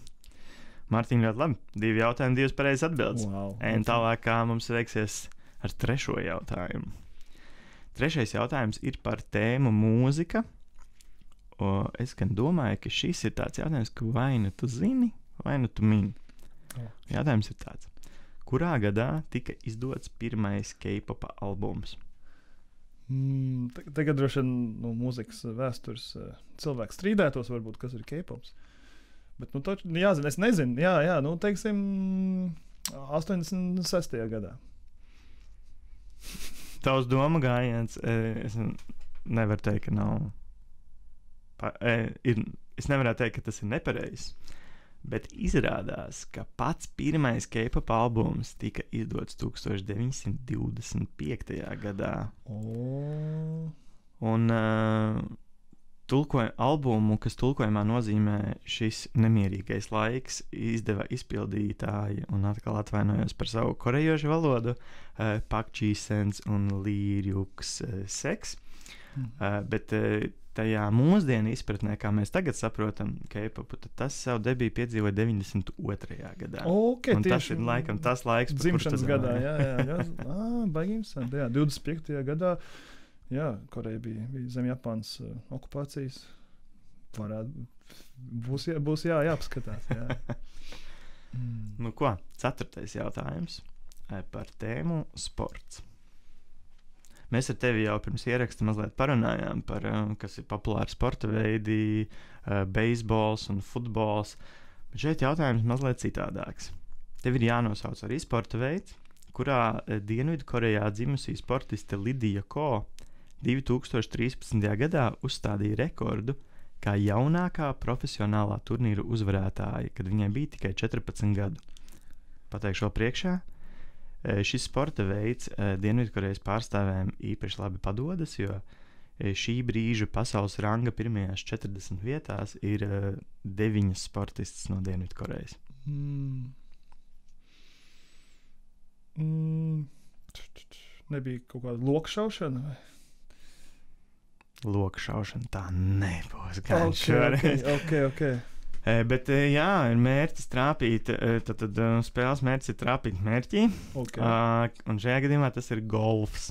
Mārtiņ, ļoti labi. 2 jautājumi, 2 pareizas atbildes. Wow. Un tālāk, kā mums veiksies ar trešo jautājumu. Trešais jautājums ir par tēmu mūzika. Es gan domāju, ka šis ir tāds jautājums, ka vai nu tu zini, vai nu tu mini. Jautājums ir tāds. Kurā gadā tika izdots pirmais K-pop albums? Tagad droši vien no mūzikas vēstures cilvēks strīdētos, varbūt, kas ir K-pops. Bet, jāzina, es nezinu. Jā, teiksim, 86. gadā. Tavs doma gājiens, es nevaru teikt, ka nav. Es nevaru teikt, ka tas ir nepareizs. Bet izrādās, ka pats pirmais K-pop albums tika izdots 1925. gadā. Un albumu, kas tulkojumā nozīmē šis nemierīgais laiks, izdeva izpildītāji, un atkal atvainojos par savu korejošu valodu, Park Ji-sens un Lee Ryuk-seks. Bet tajā mūsdienu izpratnē, kā mēs tagad saprotam K-popu, tad tas savu debiju piedzīvoja 92. gadā. Un tas ir laikam tas laiks, dzimšanas gadā. Jā. Baigi interesanti. Jā, 25. gadā. Jā, Koreja bija zem Japānas okupācijas. Būs jāpaskatās. Jā. Nu ko, 4. jautājums par tēmu sports. Mēs ar tevi jau pirms ieraksta mazliet parunājām par, kas ir populāri sporta veidi, beisbols un futbols, bet šeit jautājums mazliet citādāks. Tev ir jānosauc arī sporta veids, kurā Dienvidkorejā dzimusī sportiste Lidija Ko 2013. gadā uzstādīja rekordu kā jaunākā profesionālā turnīra uzvarētāja, kad viņai bija tikai 14 gadu. Pateikšu vēl priekšā. Šis sporta veids Dienvidkorejas pārstāvēm īpaši labi padodas, jo šī brīža pasaules ranga pirmajās 40 vietās ir 9 sportistas no Dienvidkorejas. Nebija kaut kāda lokšaušana? Vai? Lokšaušana tā nebūs gan šoreiz. Okay. Bet jā, ir mērķis trāpīt, tad spēles mērķis ir trāpīt mērķī, un šajā gadījumā tas ir golfs.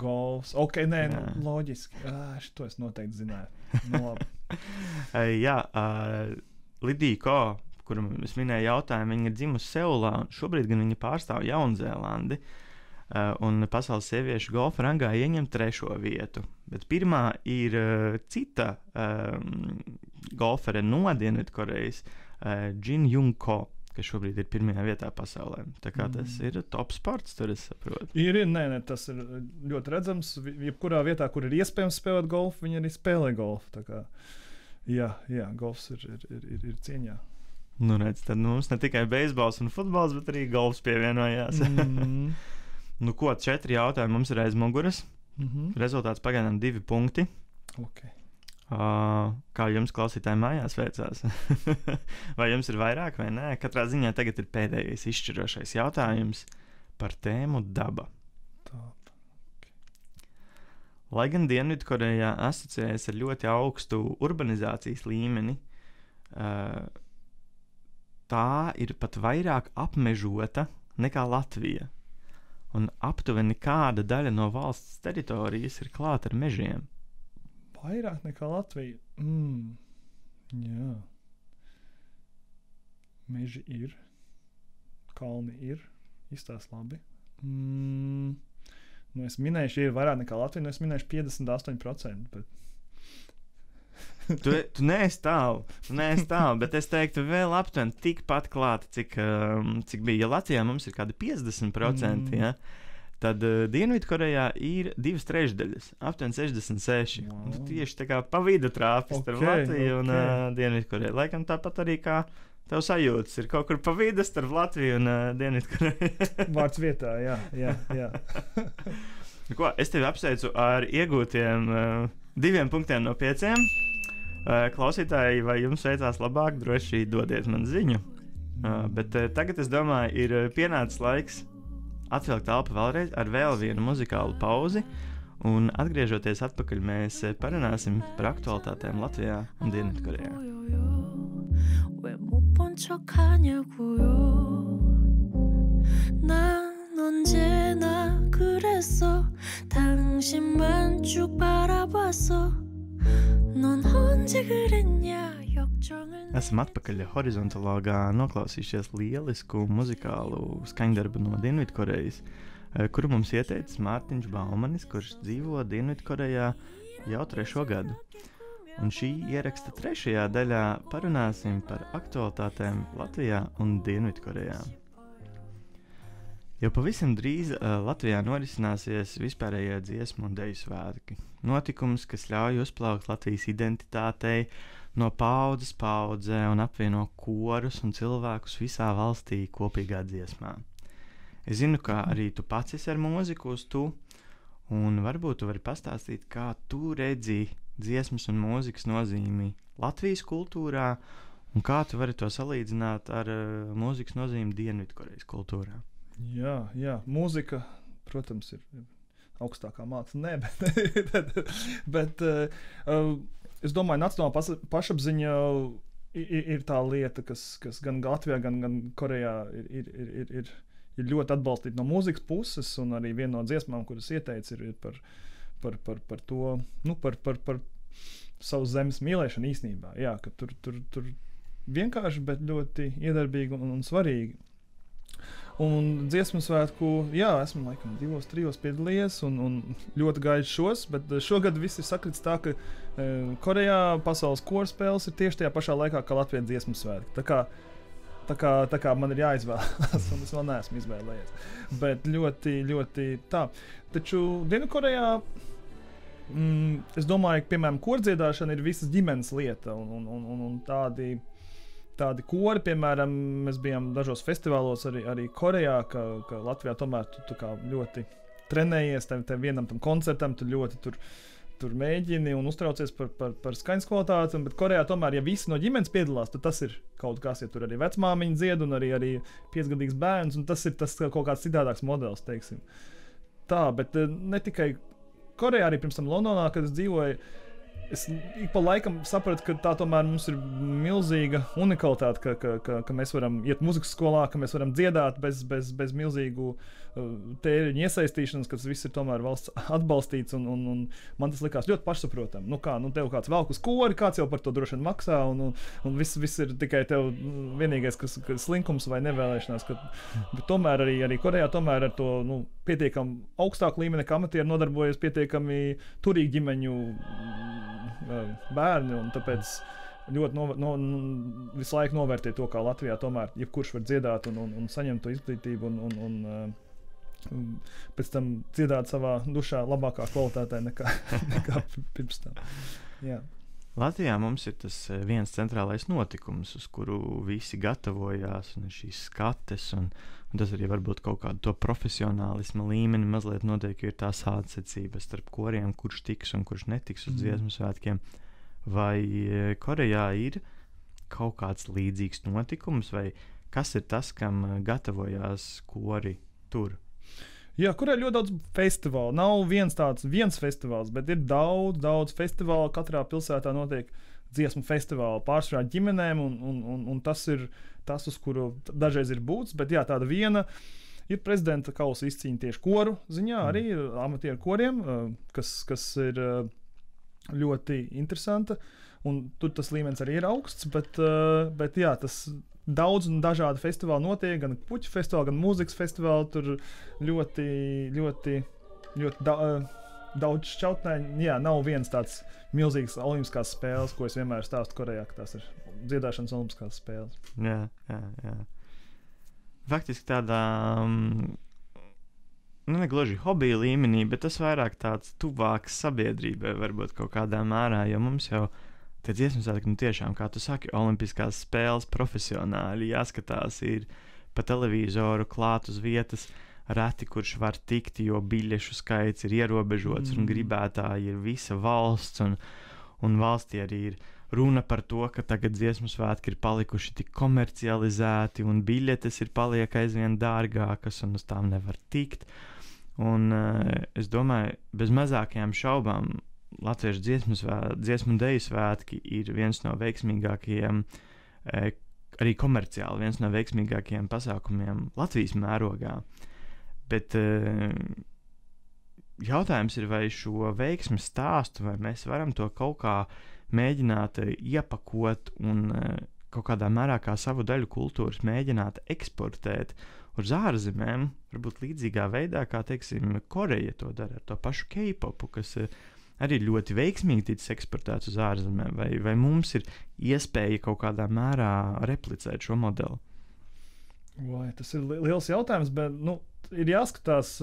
Golfs, loģiski, šito es noteikti zināju. Jā, Lidija Ko, kuru es minēju jautājumu, viņa ir dzimusi Seulā, un šobrīd gan viņa pārstāv Jaunzēlandi, un pasaules sieviešu golfa rangā ieņem 3. vietu. Bet pirmā ir cita golfere no Dienvidkorejas, Jin Jung Ko, kas šobrīd ir 1. vietā pasaulē. Tā kā tas ir top sports, tur es saprotu. Nē, tas ir ļoti redzams. Jebkurā vietā, kur ir iespējams spēlēt golfu, viņi arī spēlē golfu. Tā kā, jā, golfs ir cieņā. Nu, redz, tad mums ne tikai beisbols un futbols, bet arī golfs pievienojās. Nu, ko, 4 jautājumi mums ir aiz muguras. Rezultāts pagaidām 2 punkti. Okay. Kā jums klausītāji mājās veicās? Vai jums ir vairāk vai nē? Katrā ziņā tagad ir pēdējais izšķirošais jautājums par tēmu daba. Okay. Lai gan Dienvidkorejā asociējas ar ļoti augstu urbanizācijas līmeni, tā ir pat vairāk apmežota nekā Latvija. Un aptuveni kāda daļa no valsts teritorijas ir klāta ar mežiem? Vairāk nekā Latvija? Jā. Meži ir. Kalni ir. Izstās labi. Es minēšu, ir vairāk nekā Latvija, es minēšu 58%, bet... Tu neesi tālu, bet es teiktu vēl aptuveni tikpat klāta, cik bija. Ja Latvijā mums ir kādi 50%, ja, tad Dienvidkorejā ir 2/3, aptuveni 66. Wow. Tu tieši tā kā pa vidu trāpis starp Latviju un Dienvidkoreju. Laikam tāpat arī kā tev sajūtas ir kaut kur pa vidu starp Latviju un Dienvidkoreju. Vārds vietā, jā. Ko, es tevi apsveicu ar iegūtiem 2 punktiem no 5. Klausītāji, vai jums veicās labāk, droši dodiet man ziņu. Bet tagad, es domāju, ir pienācis laiks atvilkt elpu vēlreiz ar vēl vienu muzikālu pauzi, un atgriežoties atpakaļ, mēs parunāsim par aktualitātēm Latvijā un Dienvidkorejā. 언제나 그랬어 당신만 쭉 바라봤어 넌 언제 그랬냐 역정을 Esam atpakaļ horizontālā noklausījušies lielisku muzikālu skaņdarbu no Dienvidkorejas, kuru mums ieteicis Mārtiņš Baumanis, kurš dzīvo Dienvidkorejā jau 3. gadu. Un šī ieraksta 3. daļā parunāsim par aktualitātēm Latvijā un Dienvidkorejā. Jau pavisam drīz Latvijā norisināsies vispārējie dziesmu un deju svētki. Notikums, kas ļauj uzplaukt Latvijas identitātei no paudzes paudzē un apvieno korus un cilvēkus visā valstī kopīgā dziesmā. Es zinu, ka arī tu pats esi ar mūziku uz tu, un varbūt tu vari pastāstīt, kā tu redzi dziesmas un mūzikas nozīmi Latvijas kultūrā, un kā tu vari to salīdzināt ar mūzikas nozīmi Dienvidkorejas kultūrā. Jā, mūzika, protams, ir augstākā māksla. Nē, bet es domāju, nacionāla pašapziņa ir tā lieta, kas gan Latvijā, gan Korejā ir ļoti atbalstīta no mūzikas puses, un arī viena no dziesmām, kuras ieteica, ir par to, par savu zemes mīlēšanu īstenībā. Jā, ka tur vienkārši, bet ļoti iedarbīgi un svarīgi. Un dziesmu svētku, jā, esmu laikam 2-3 piedalījies un ļoti gaidu šos, bet šogad viss ir sakrits tā, ka Korejā pasaules koru spēles ir tieši tajā pašā laikā, kā Latvijas dziesmu svētki. Tā kā man ir jāizvēlas, un es vēl neesmu izvēlējies. Bet ļoti, ļoti tā. Taču Dienvidkorejā, es domāju, ka, piemēram, kordziedāšana ir visas ģimenes lieta, un tādi kori, piemēram, mēs bijām dažos festivālos arī Korejā, ka Latvijā tomēr tu kā ļoti trenējies tam vienam tam koncertam, tu ļoti tur mēģini un uztraucies par skaņas kvalitāti, bet Korejā tomēr, ja visi no ģimenes piedalās, tad tas ir kaut kas, ja tur arī vecmāmiņa dzied un arī 5-gadīgs bērns, un tas ir tas kaut kāds citādāks modelis, teiksim. Tā, bet ne tikai Korejā, arī pirms tam Londonā, kad es dzīvoju, es ik pa laikam sapratu, ka tā tomēr mums ir milzīga unikalitāte, ka mēs varam iet muzikas skolā, ka mēs varam dziedāt bez milzīgu tēriņu iesaistīšanas, ka tas viss ir tomēr valsts atbalstīts, un man tas likās ļoti pašsaprotam. Tev kāds velk uz kori, kāds jau par to droši vien maksā, un viss ir tikai tev vienīgais, kas slinkums vai nevēlēšanās. Bet tomēr arī Korejā tomēr ar to pietiekami augstāku līmeni, kā amatieri nodarbojas pietiekami turīgi ģimeņu bērni, un tāpēc ļoti visu laiku novērtē to, kā Latvijā tomēr jebkurš var dziedāt un saņemt to izglītību un pēc tam dziedāt savā dušā labākā kvalitātē nekā pirms tam. Jā. Latvijā mums ir tas viens centrālais notikums, uz kuru visi gatavojās, un šīs skates, un tas arī varbūt kaut kādu to profesionālisma līmeni mazliet notiek, jo ir tā sādsecība starp koriem, kurš tiks un kurš netiks uz dziesmu svētkiem. Vai Korejā ir kaut kāds līdzīgs notikums, vai kas ir tas, kam gatavojās kori tur? Jā, kur ir ļoti daudz festivālu. Nav viens festivāls, bet ir daudz festivālu. Katrā pilsētā notiek dziesmu festivāli pārsvarā ģimenēm, un tas ir tas, uz kuru dažreiz ir būts. Bet jā, tāda viena ir prezidenta kausa izcīņa tieši koru ziņā, arī amatieru koriem, kas ir ļoti interesanta. Un tur tas līmenis arī ir augsts, bet jā, tas daudz un dažādi festivāli notiek, gan puķu festivāli, gan mūzikas festivāli. Tur ļoti daudz šķautnēņu. Jā, nav viens tāds milzīgs olimpiskās spēles, ko es vienmēr stāstu Korejā, ka tās ir dziedāšanas olimpiskās spēles. Jā. Faktiski tādā, negluži hobija līmenī, bet tas vairāk tāds tuvāks sabiedrībai varbūt kaut kādā mērā, jo mums jau tie dziesmu svētki, tiešām, kā tu saki, olimpiskās spēles profesionāli jāskatās, ir pa televizoru klāt uz vietas, reti kurš var tikt, jo biļešu skaits ir ierobežots un gribētāji ir visa valsts, un valstī arī ir runa par to, ka tagad dziesmu svētki ir palikuši tik komercializēti un biļetes ir paliek aizvien dārgākas un uz tām nevar tikt. Un es domāju, bez mazākajām šaubām Latviešu dziesmu deju svētki ir viens no veiksmīgākajiem, arī komerciāli viens no veiksmīgākajiem pasākumiem Latvijas mērogā. Bet jautājums ir, vai šo veiksmes stāstu, vai mēs varam to kaut kā mēģināt iepakot un kaut kādā mērā kā savu daļu kultūras mēģināt eksportēt uz ārzemēm, varbūt līdzīgā veidā, kā, teiksim, Koreja to dara ar to pašu K-popu, kas arī ļoti veiksmīgi ticis eksportēts uz ārzemēm, vai mums ir iespēja kaut kādā mērā replicēt šo modeli? Vai, tas ir liels jautājums, bet ir jāskatās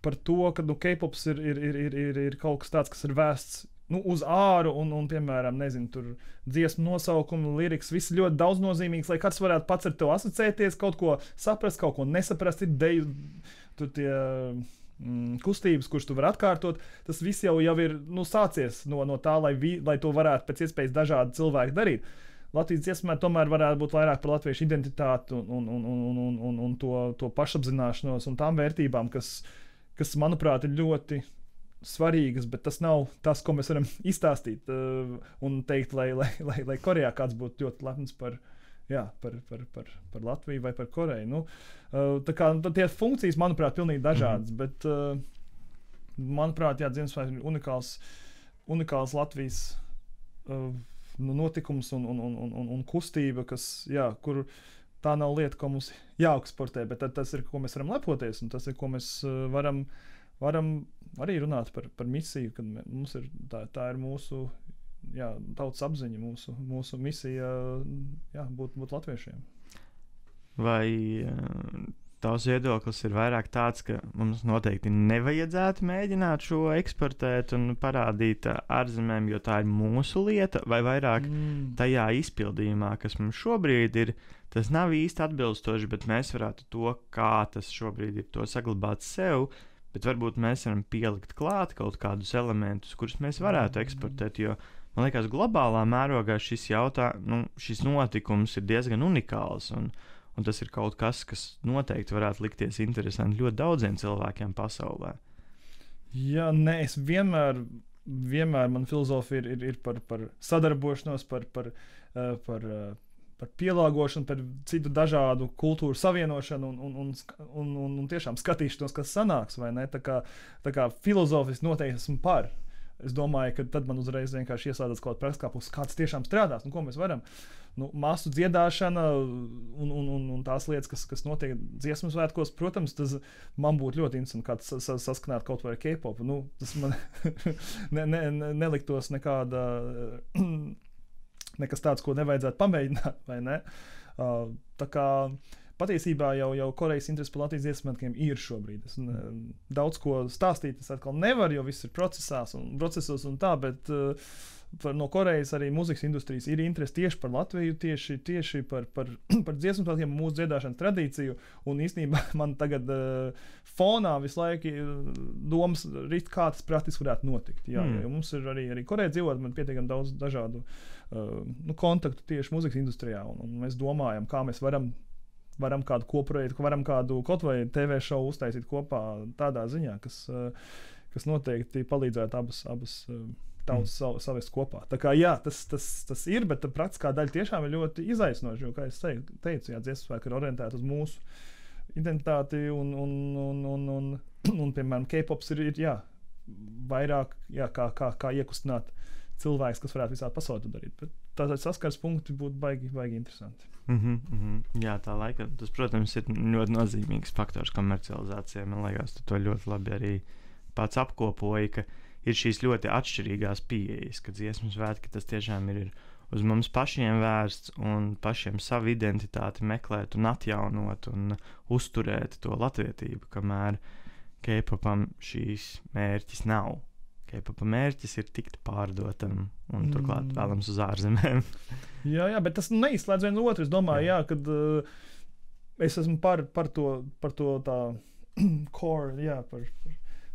par to, ka K-pops ir kaut kas tāds, kas ir vērsts uz āru un piemēram, nezinu, tur dziesmu nosaukumi, lirikas, viss ļoti daudznozīmīgs, lai kāds varētu pats ar to asociēties, kaut ko saprast, kaut ko nesaprast, ir deju, tur tie kustības, kurš tu vari atkārtot, tas viss jau ir sācies no tā, lai to varētu pēc iespējas dažādi cilvēki darīt. Latvijas dziesmā tomēr varētu būt vairāk par latviešu identitāti un to pašapzināšanos un tām vērtībām, kas manuprāt, ir ļoti svarīgas, bet tas nav tas, ko mēs varam izstāstīt un teikt, lai Korejā kāds būtu ļoti lepns par Latviju vai par Koreju. Tā kā tie funkcijas, manuprāt, pilnīgi dažādas, bet manuprāt, Ziemassvētki ir unikāls Latvijas notikums un kustība, kur tā nav lieta, ko mums jāeksportē, bet tas ir, ko mēs varam lepoties, un tas ir, ko mēs varam arī runāt par misiju, kad mums ir, tā ir mūsu tautas apziņa, mūsu misija būt latviešiem. Vai tavs viedoklis ir vairāk tāds, ka mums noteikti nevajadzētu mēģināt šo eksportēt un parādīt ārzemēm, jo tā ir mūsu lieta, vai vairāk tajā izpildījumā, kas mums šobrīd ir, tas nav īsti atbilstoši, bet mēs varētu to, kā tas šobrīd ir, to saglabāt sev, bet varbūt mēs varam pielikt klāt kaut kādus elementus, kurus mēs varētu eksportēt, jo man liekas, globālā mērogā šis notikums ir diezgan unikāls, un tas ir kaut kas noteikti varētu likties interesanti ļoti daudziem cilvēkiem pasaulē. Jā, es vienmēr man filozofija ir par sadarbošanos, par pielāgošanu, par citu dažādu kultūru savienošanu un tiešām skatīšanos, kas sanāks, vai ne? Tā kā filozofiski noteikti esmu par. Es domāju, ka tad man uzreiz vienkārši iesādās kaut kāda praktiskā puse, kāds tiešām strādās, ko mēs varam. Masu dziedāšana un tās lietas, kas notiek dziesmu svētkos, protams, tas man būtu ļoti interesanti, kā saskanāt kaut vai ar K-pop. Tas man neliktos nekas tāds, ko nevajadzētu pamēģināt, vai ne? Tā kā patiesībā jau Korejas interesi par Latvijas dziesmētkiem ir šobrīd. Es daudz ko stāstīt, es atkal nevaru, jo viss ir procesos un tā, bet no Korejas arī mūzikas industrijas ir interesi tieši par Latviju, tieši par dziesmētkiem, mūsu dziedāšanas tradīciju, un īstenībā man tagad fonā visu laiku domas rit, kā tas praktiski varētu notikt. Jā, jo mums ir arī Korejā dzīvot, man pietiekami daudz dažādu kontaktu tieši mūzikas industrijā, un mēs domājam, kā mēs varam kādu koprojektu, varam kādu kaut vai TV šovu uztaisīt kopā tādā ziņā, kas noteikti palīdzētu abas tautas savest kopā. Tā kā tas ir, bet praktiskā daļa tiešām ir ļoti izaicinoša, jo, kā es teicu, dziesmesvētki ir orientēti uz mūsu identitāti un piemēram, K-pops ir vairāk, kā iekustināt cilvēks, kas varētu visā pasaulē darīt. Bet tātad saskars punkti būtu baigi interesanti. Jā, tā laika, tas, protams, ir ļoti nozīmīgs faktors komercializācijai. Man liekas, tu to ļoti labi arī pats apkopoji, ka ir šīs ļoti atšķirīgās pieejas, ka dziesmu svētki tas tiešām ir uz mums pašiem vērsts un pašiem savu identitāti meklēt un atjaunot un uzturēt to latvietību, kamēr K-popam šīs mērķis nav. K-popa mērķis ir tikt pārdotam un turklāt vēlams uz ārzemēm. jā, bet tas neizslēdz vienu otru. Es domāju, kad es esmu par to tā core, par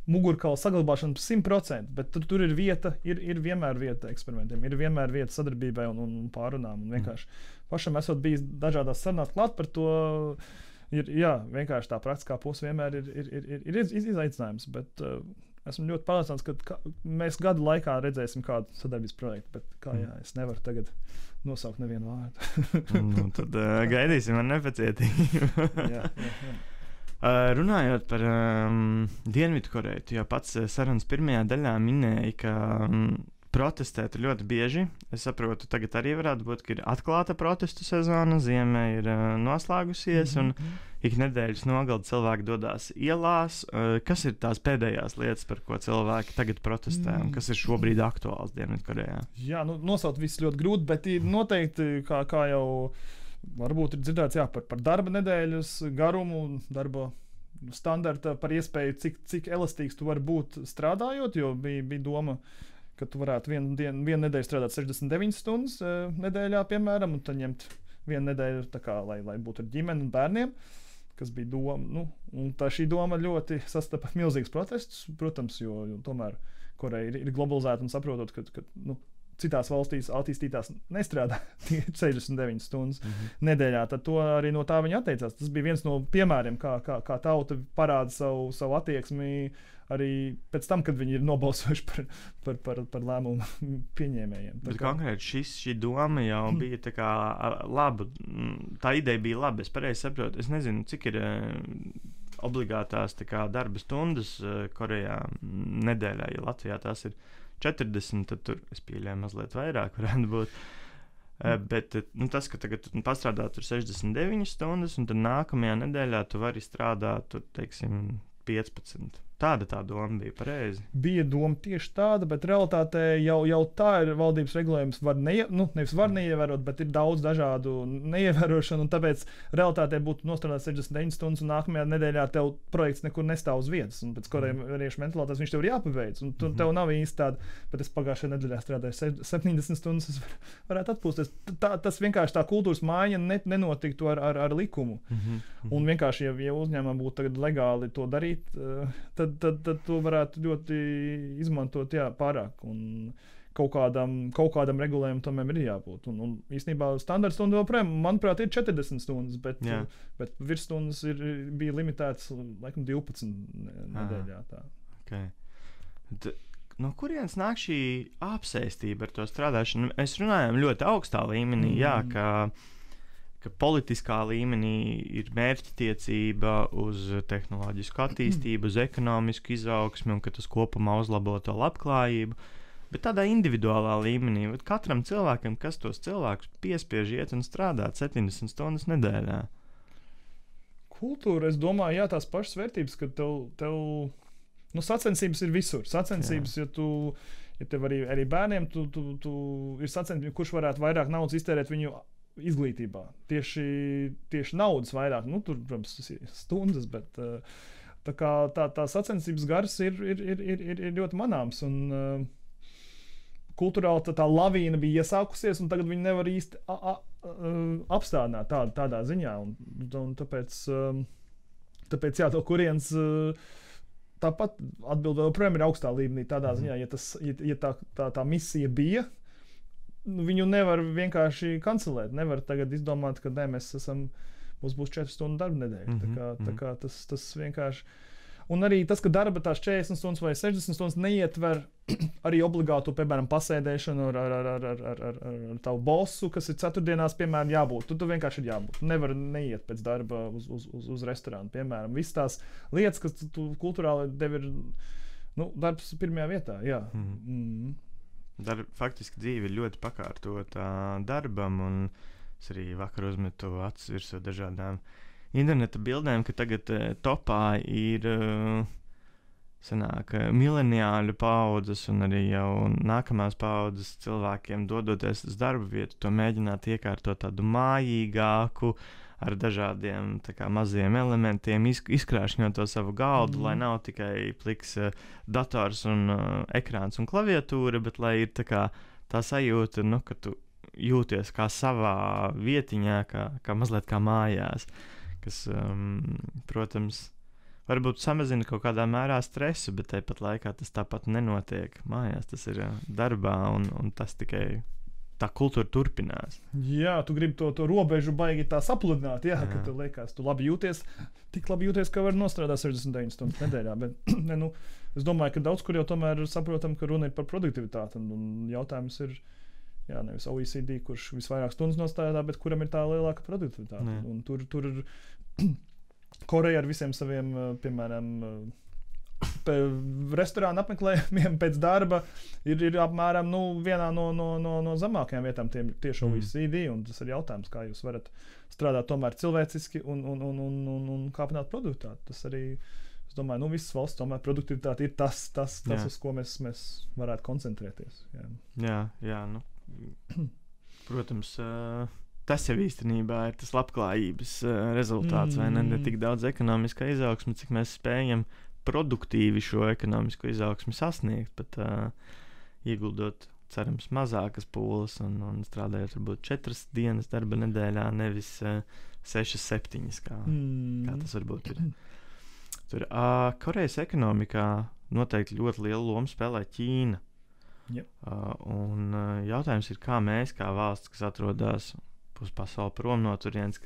mugurkaula saglabāšanu 100%, bet tur ir vieta, ir vienmēr vieta eksperimentiem, ir vienmēr vieta sadarbībai un pārunām, un vienkārši pašam esot bijis dažādās sarunās klāt par to, vienkārši tā praktiskā puse vienmēr ir izaicinājums, bet esmu ļoti pārliecināts, ka mēs gadu laikā redzēsim kādu sadarbības projektu, bet es nevaru tagad nosaukt nevienu vārdu. Tad gaidīsim ar nepacietību. jā. Runājot par Dienvidkoreju, tu jau pats sarunas pirmajā daļā minēji, ka protestēt ļoti bieži. Es saprotu, tagad arī varētu būt, ka ir atklāta protestu sezona, ziema ir noslēgusies, un ik nedēļas nogaldi cilvēki dodās ielās. Kas ir tās pēdējās lietas, par ko cilvēki tagad protestē, un kas ir šobrīd aktuāls Dienvidkorejā? Jā, nosaukt viss ļoti grūti, bet ir noteikti, kā jau varbūt ir dzirdēts, par darba nedēļas garumu, darba standarta, par iespēju, cik elastīgs tu vari būt strādājot, jo bija doma, ka tu varētu vienu nedēļu strādāt 69 stundas nedēļā, piemēram, un tad ņemt vienu nedēļu, lai būtu ar ģimeni un bērniem, kas bija doma. Un šī doma ļoti sastapa milzīgus protestus, protams, jo tomēr Koreja ir globalizēta un saprotot, ka citās valstīs attīstītās nestrādā 69 stundas nedēļā, tad to arī no tā viņi atteicās. Tas bija viens no piemēriem, kā tauta parāda savu attieksmi arī pēc tam, kad viņi ir nobalsojuši par lēmumu pieņēmējiem. Bet konkrēti šī doma jau bija tā kā laba, tā ideja bija laba, es pareizi saprotu, es nezinu, cik ir obligātās tā kā darba stundas Korejā nedēļā, ja Latvijā tās ir 40, tad tur es pieļauju mazliet vairāk varētu būt. Bet tas, ka tagad tu pastrādā tur 69 stundas, un tad nākamajā nedēļā tu vari strādāt tur, teiksim, 15. Tāda tā doma bija pareizi. Bija doma tieši tāda, bet realitātē jau tā ir valdības regulējums. Nevis var neievērot, bet ir daudz dažādu neievērošanu, un tāpēc realitātē būtu nostrādāt 69 stundas, un nākamajā nedēļā tev projekts nekur nestāv uz vietas, un pēc korejiešu mentalitātes viņš tev ir jāpabeidz, un tev nav īsti tāda, bet es pagājušajā nedēļā strādāju 70 stundas, es varētu atpūsties. Tas vienkārši tā kultūras maiņa nenotiktu ar likumu. Un vienkārši, ja uzņēmumam būtu tagad legāli to darīt, tad to varētu ļoti izmantot pārāk. Un kaut kādam regulējumam tomēr ir jābūt. Un īstenībā standarta stunda joprojām, manuprāt, ir 40 stundas, bet virsstundas bija limitētas laikam 12 nedēļā. Okay. No kurienes nāk šī apsēstība ar to strādāšanu? Mēs runājam ļoti augstā līmenī, ka politiskā līmenī ir mērķtiecība uz tehnoloģisku attīstību, uz ekonomisku izaugsmi un ka tas kopumā uzlabo to labklājību. Bet tādā individuālā līmenī, katram cilvēkam, kas tos cilvēkus piespiež iet un strādāt 70 stundas nedēļā? Kultūra, es domāju, tās pašas vērtības, ka tev sacensības ir visur. Sacensības, ja tev arī bērniem ir sacensības, kurš varētu vairāk naudas iztērēt viņu izglītībā. Tieši naudas vairāk, tur, protams, tas ir stundas, bet tā sacensības gars ir ļoti manāms, un kulturāli tā lavīna bija iesākusies, un tagad viņi nevar īsti apstādināt tādā ziņā, un tāpēc to kurienes tāpat atbildot, joprojām ir augstā līmenī tādā ziņā, ja tā misija bija, viņu nevar vienkārši kancelēt. Nevar tagad izdomāt, ka mums būs 4 stundu darba nedēļa. Tā kā tas vienkārši. Un arī tas, ka darba tās 40 stundas vai 60 stundas neietver arī obligātu, piemēram, pasēdēšanu ar tavu bosu, kas ir ceturtdienās, piemēram, jābūt. Tu vienkārši ir jābūt. Nevar neiet pēc darba uz restorānu, piemēram. Visas tās lietas, kas tu kulturāli tev ir, darbs pirmajā vietā, jā. Faktiski dzīve ir ļoti pakārtota darbam, un es arī vakar uzmetu acis virsū dažādām interneta bildēm, ka tagad topā ir mileniāļu paudzes un arī jau nākamās paudzes cilvēkiem dodoties uz darba vietu, to mēģināt iekārtot tādu mājīgāku, ar dažādiem maziem elementiem, izkrāšņot to savu galdu, lai nav tikai pliks dators un ekrāns un klaviatūra, bet lai ir tā sajūta, ka tu jūties kā savā vietiņā, kā mazliet kā mājās, kas, protams, varbūt samazina kaut kādā mērā stresu, bet tāpat laikā tas tāpat nenotiek mājās, tas ir darbā, un tas tikai tā kultūra turpinās. Jā, tu gribi to robežu baigi tā sapludināt, ka tev liekas, tu labi jūties, tik labi jūties, ka var nostrādāt 69 stundas nedēļā, bet es domāju, ka daudz kur jau tomēr saprotam, ka runa ir par produktivitāti, un jautājums ir, nevis OECD, kurš visvairāk stundas nostādā, bet kuram ir tā lielāka produktivitāte. Un tur Koreja ar visiem saviem, piemēram, restorānu apmeklējumiem pēc darba ir apmēram vienā no zemākajām vietām tieši OECD, un tas ir jautājums, kā jūs varat strādāt tomēr cilvēciski un kāpināt produktivitāti. Tas arī, es domāju, visas valsts tomēr produktivitāte ir tas uz ko mēs varētu koncentrēties. Jā, protams, tas jau īstenībā ir tas labklājības rezultāts, vai ne tik daudz ekonomiskā izaugsme, cik mēs spējam produktīvi šo ekonomisko izaugsmi sasniegt, bet ieguldot, cerams, mazākas pūles un strādājot varbūt 4 dienas darba nedēļā, nevis 6-7, kā tas varbūt ir. Tur Korejas ekonomikā noteikti ļoti lielu lomu spēlē Ķīna. Un jautājums ir, kā mēs, kā valsts, kas atrodas pus pasauli prom no turienes,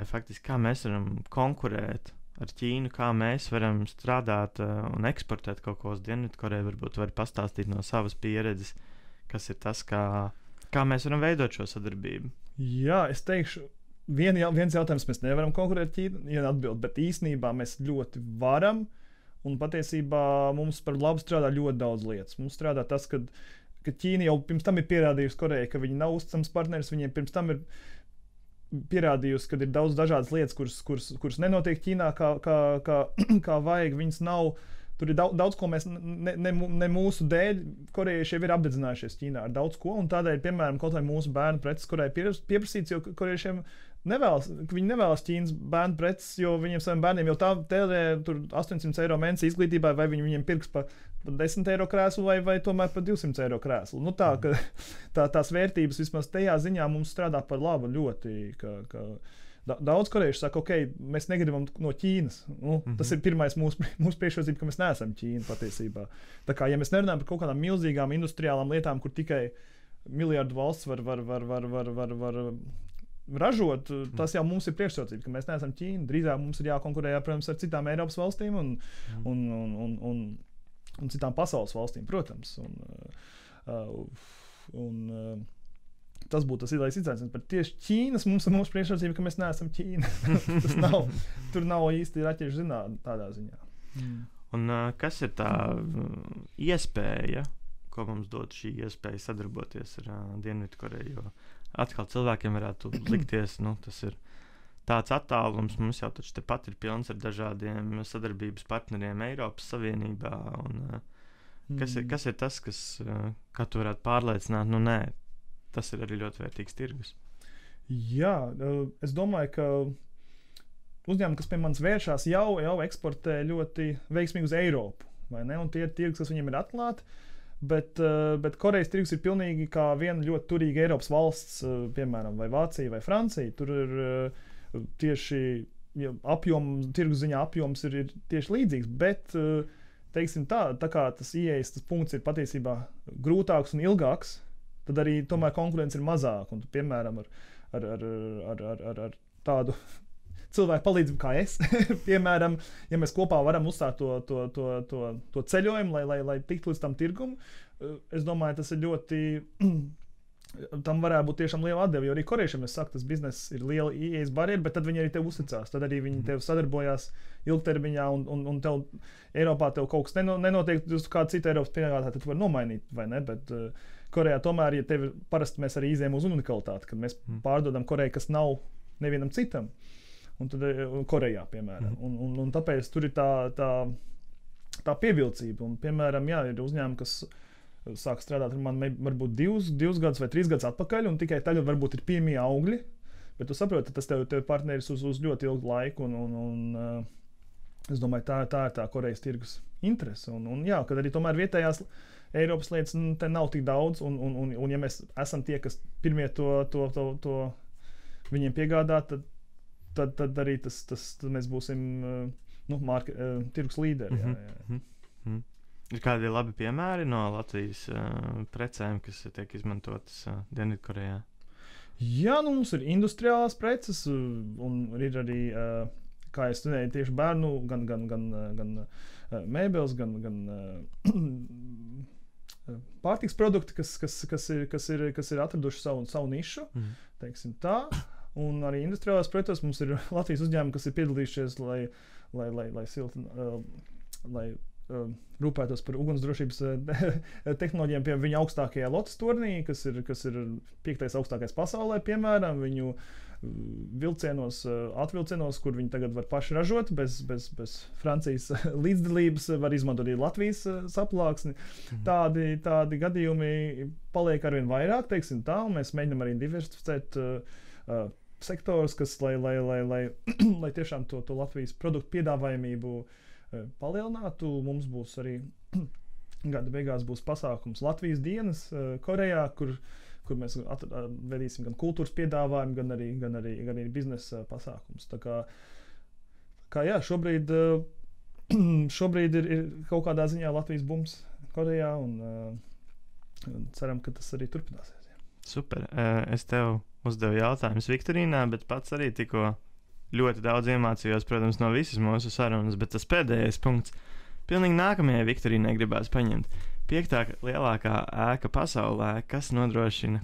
faktiski kā mēs varam konkurēt ar Ķīnu, kā mēs varam strādāt un eksportēt kaut ko uz Dienvidkoreju, varbūt var pastāstīt no savas pieredzes, kas ir tas, kā mēs varam veidot šo sadarbību. Jā, es teikšu, viens jautājums, mēs nevaram konkurēt Ķīnu, ja atbild, bet īstenībā mēs ļoti varam, un patiesībā mums par labu strādā ļoti daudz lietas. Mums strādā tas, ka Ķīna jau pirms tam ir pierādījusi Koreja, ka viņi nav uzticams partneris, viņiem pirms tam ir pierādījusi, ka ir daudz dažādas lietas, kuras nenotiek Ķīnā kā vajag, viņas nav. Tur ir daudz ko mēs ne mūsu dēļ, korejieši jau ir apdedzinājušies Ķīnā ar daudz ko, un tādēļ, piemēram, kaut vai mūsu bērnu preces, kurai pieprasīts, jo korejiešiem viņi nevēlas Ķīnas bērnu preces, jo viņiem saviem bērniem jau tā tērē tur 800 eiro mēnesī izglītībai, vai viņiem pirks pa 10 eiro krēslu vai tomēr pa 200 eiro krēslu. Nu tā, ka tās vērtības vismaz tajā ziņā mums strādā par labu ļoti, ka daudz korejieši saka, ok, mēs negribam no Ķīnas. Tas ir pirmais mūsu priekšrocība, ka mēs neesam Ķīna patiesībā. Tā kā, ja mēs nerunājam par kaut kādām milzīgām industriālām lietām, kur tikai miljardu valsts var ražot, tas jau mums ir priekšrocība, ka mēs neesam Ķīna. Drīzāk mums ir jākonkurē, protams, ar citām Eiropas valstīm un citām pasaules valstīm, protams. Tas būtu tas ideālais izaicinājums, bet tieši Ķīnas mums ir mūsu priekšrocība, ka mēs neesam Ķīna. Tur nav īsti raķešu zinātne tādā ziņā. Un kas ir tā iespēja, ko mums dod šī iespēja sadarboties ar Dienvidkoreju? Jo atkal cilvēkiem varētu likties, tas ir tāds attālums, mums jau taču tepat ir pilns ar dažādiem sadarbības partneriem Eiropas Savienībā. Kas ir tas, kā tu varētu pārliecināt, nē, tas ir arī ļoti vērtīgs tirgus? Jā, es domāju, ka uzņēmumi, kas pie manis vēršās, jau eksportē ļoti veiksmīgi uz Eiropu, vai ne? Un tie ir tirgus, kas viņiem ir atklāti, bet Korejas tirgus ir pilnīgi kā viena ļoti turīga Eiropas valsts, piemēram, vai Vācija vai Francija. Tur ir tieši tirgus ziņā apjoms ir tieši līdzīgs, bet teiksim tā kā tas ieejas punkts ir patiesībā grūtāks un ilgāks, tad arī tomēr konkurence ir mazāka. Un, piemēram, ar tādu cilvēku palīdzību kā es, piemēram, ja mēs kopā varam uzsākt to ceļojumu, lai tiktu līdz tam tirgumu, es domāju, tas ir ļoti, tam varētu būt tiešām liela atdeve, jo arī korejiešiem, es saku, tas bizness ir liela ieejas barjera, bet tad viņi arī tev uzticās, tad arī viņi tev sadarbojās ilgtermiņā, un tev Eiropā tev kaut kas nenotiek, uz kādu citu Eiropas piegādātāju, tad tu vari nomainīt, vai ne, bet Korejā tomēr, ja tev parasti mēs arī izējam uz unikalitāti, kad mēs pārdodam Koreju, kas nav nevienam citam, un tad Korejā, piemēram. Un tāpēc tur ir tā pievilcība. Un, piemēram, ir uzņēmumi, kas sāk strādāt ar mani varbūt 2 gadus vai 3 gadus atpakaļ, un tikai tagad varbūt ir pirmie augļi, bet tu saproti, ka tas tev partneris uz ļoti ilgu laiku, un es domāju, tā ir tā Korejas tirgus interese. Un kad arī tomēr vietējās Eiropas lietas te nav tik daudz, un ja mēs esam tie, kas pirmie to viņiem piegādā, tad arī tad mēs būsim tirgus līderi. Ir kādi labi piemēri no Latvijas precēm, kas tiek izmantotas Dienvidkorejā? Jā, mums ir industriālās preces, un ir arī, kā es studēju, tieši bērnu, gan mēbeles, gan pārtiks produkti, kas ir atraduši savu nišu, teiksim tā. Un arī industriālās preces mums ir Latvijas uzņēmumi, kas ir piedalījušies, lai rūpētos par ugunsdrošības tehnoloģijām pie viņa augstākajā lotes turnī, kas ir 5. augstākais pasaulē, piemēram, viņu atvilcienos, kur viņi tagad var paši ražot, bez Francijas līdzdalības, var izmantot arī Latvijas saplāksni. Tādi gadījumi paliek arvien vairāk, teiksim tā, un mēs mēģinām arī diversificēt sektors, kas, lai tiešām to Latvijas produktu piedāvājamību palielinātu. Mums būs arī gada beigās būs pasākums Latvijas dienas Korejā, kur mēs vedīsim gan kultūras piedāvājumu, gan arī biznesa pasākums. Tā kā jā, šobrīd ir kaut kādā ziņā Latvijas bums Korejā, un ceram, ka tas arī turpināsies. Jā. Super. Es tev uzdevu jautājumus Viktorīnā, bet pats arī tikko ļoti daudz iemācījos, protams, no visas mūsu sarunas, bet tas pēdējais punkts, Pilnīgi nākamajai Viktorīnai gribās paņemt 5. lielākā ēka pasaulē,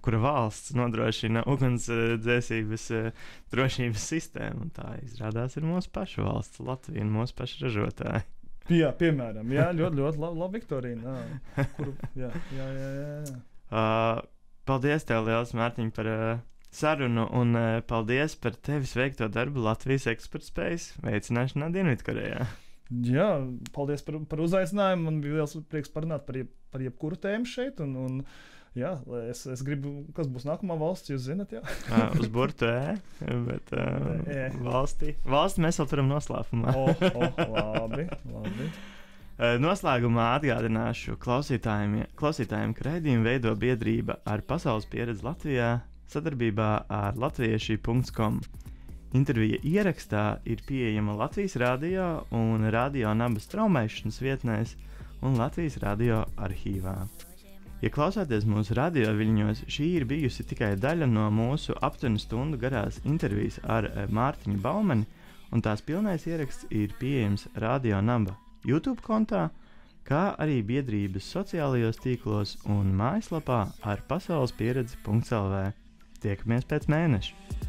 kura valsts nodrošina ugunsdzēsības drošības sistēmu. Un tā izrādās ir mūsu pašu valsts, Latvija un mūsu pašu ražotāji. Jā, piemēram, ļoti labi Viktorīna. Jā. Paldies tev liels, Mārtiņ, par sarunu un paldies par tevis veikto darbu Latvijas eksportspējas veicināšanā Dienvidkorejā. Jā, paldies par uzaicinājumu. Man bija liels prieks parunāt par jebkuru tēmu šeit. Un, jā, es gribu, kas būs nākamā valsts, jūs zinat, jā. Uz burtu bet valsti mēs vēl turam noslēpumā. Labi. Noslēgumā atgādināšu klausītājiem, ka raidījumu veido biedrība ar pasaules pieredzi Latvijā sadarbībā ar latvieši.com. Intervija ierakstā ir pieejama Latvijas radio un Radio Naba straumēšanas vietnēs un Latvijas radio arhīvā. Ja klausāties mūsu radio viļņos, šī ir bijusi tikai daļa no mūsu aptuveni stundu garās intervijas ar Mārtiņu Baumani, un tās pilnais ieraksts ir pieejams Radio Naba YouTube kontā, kā arī biedrības sociālajos tīklos un mājaslapā ar pasaulespieredzi.lv. Tiekamies pēc mēneša!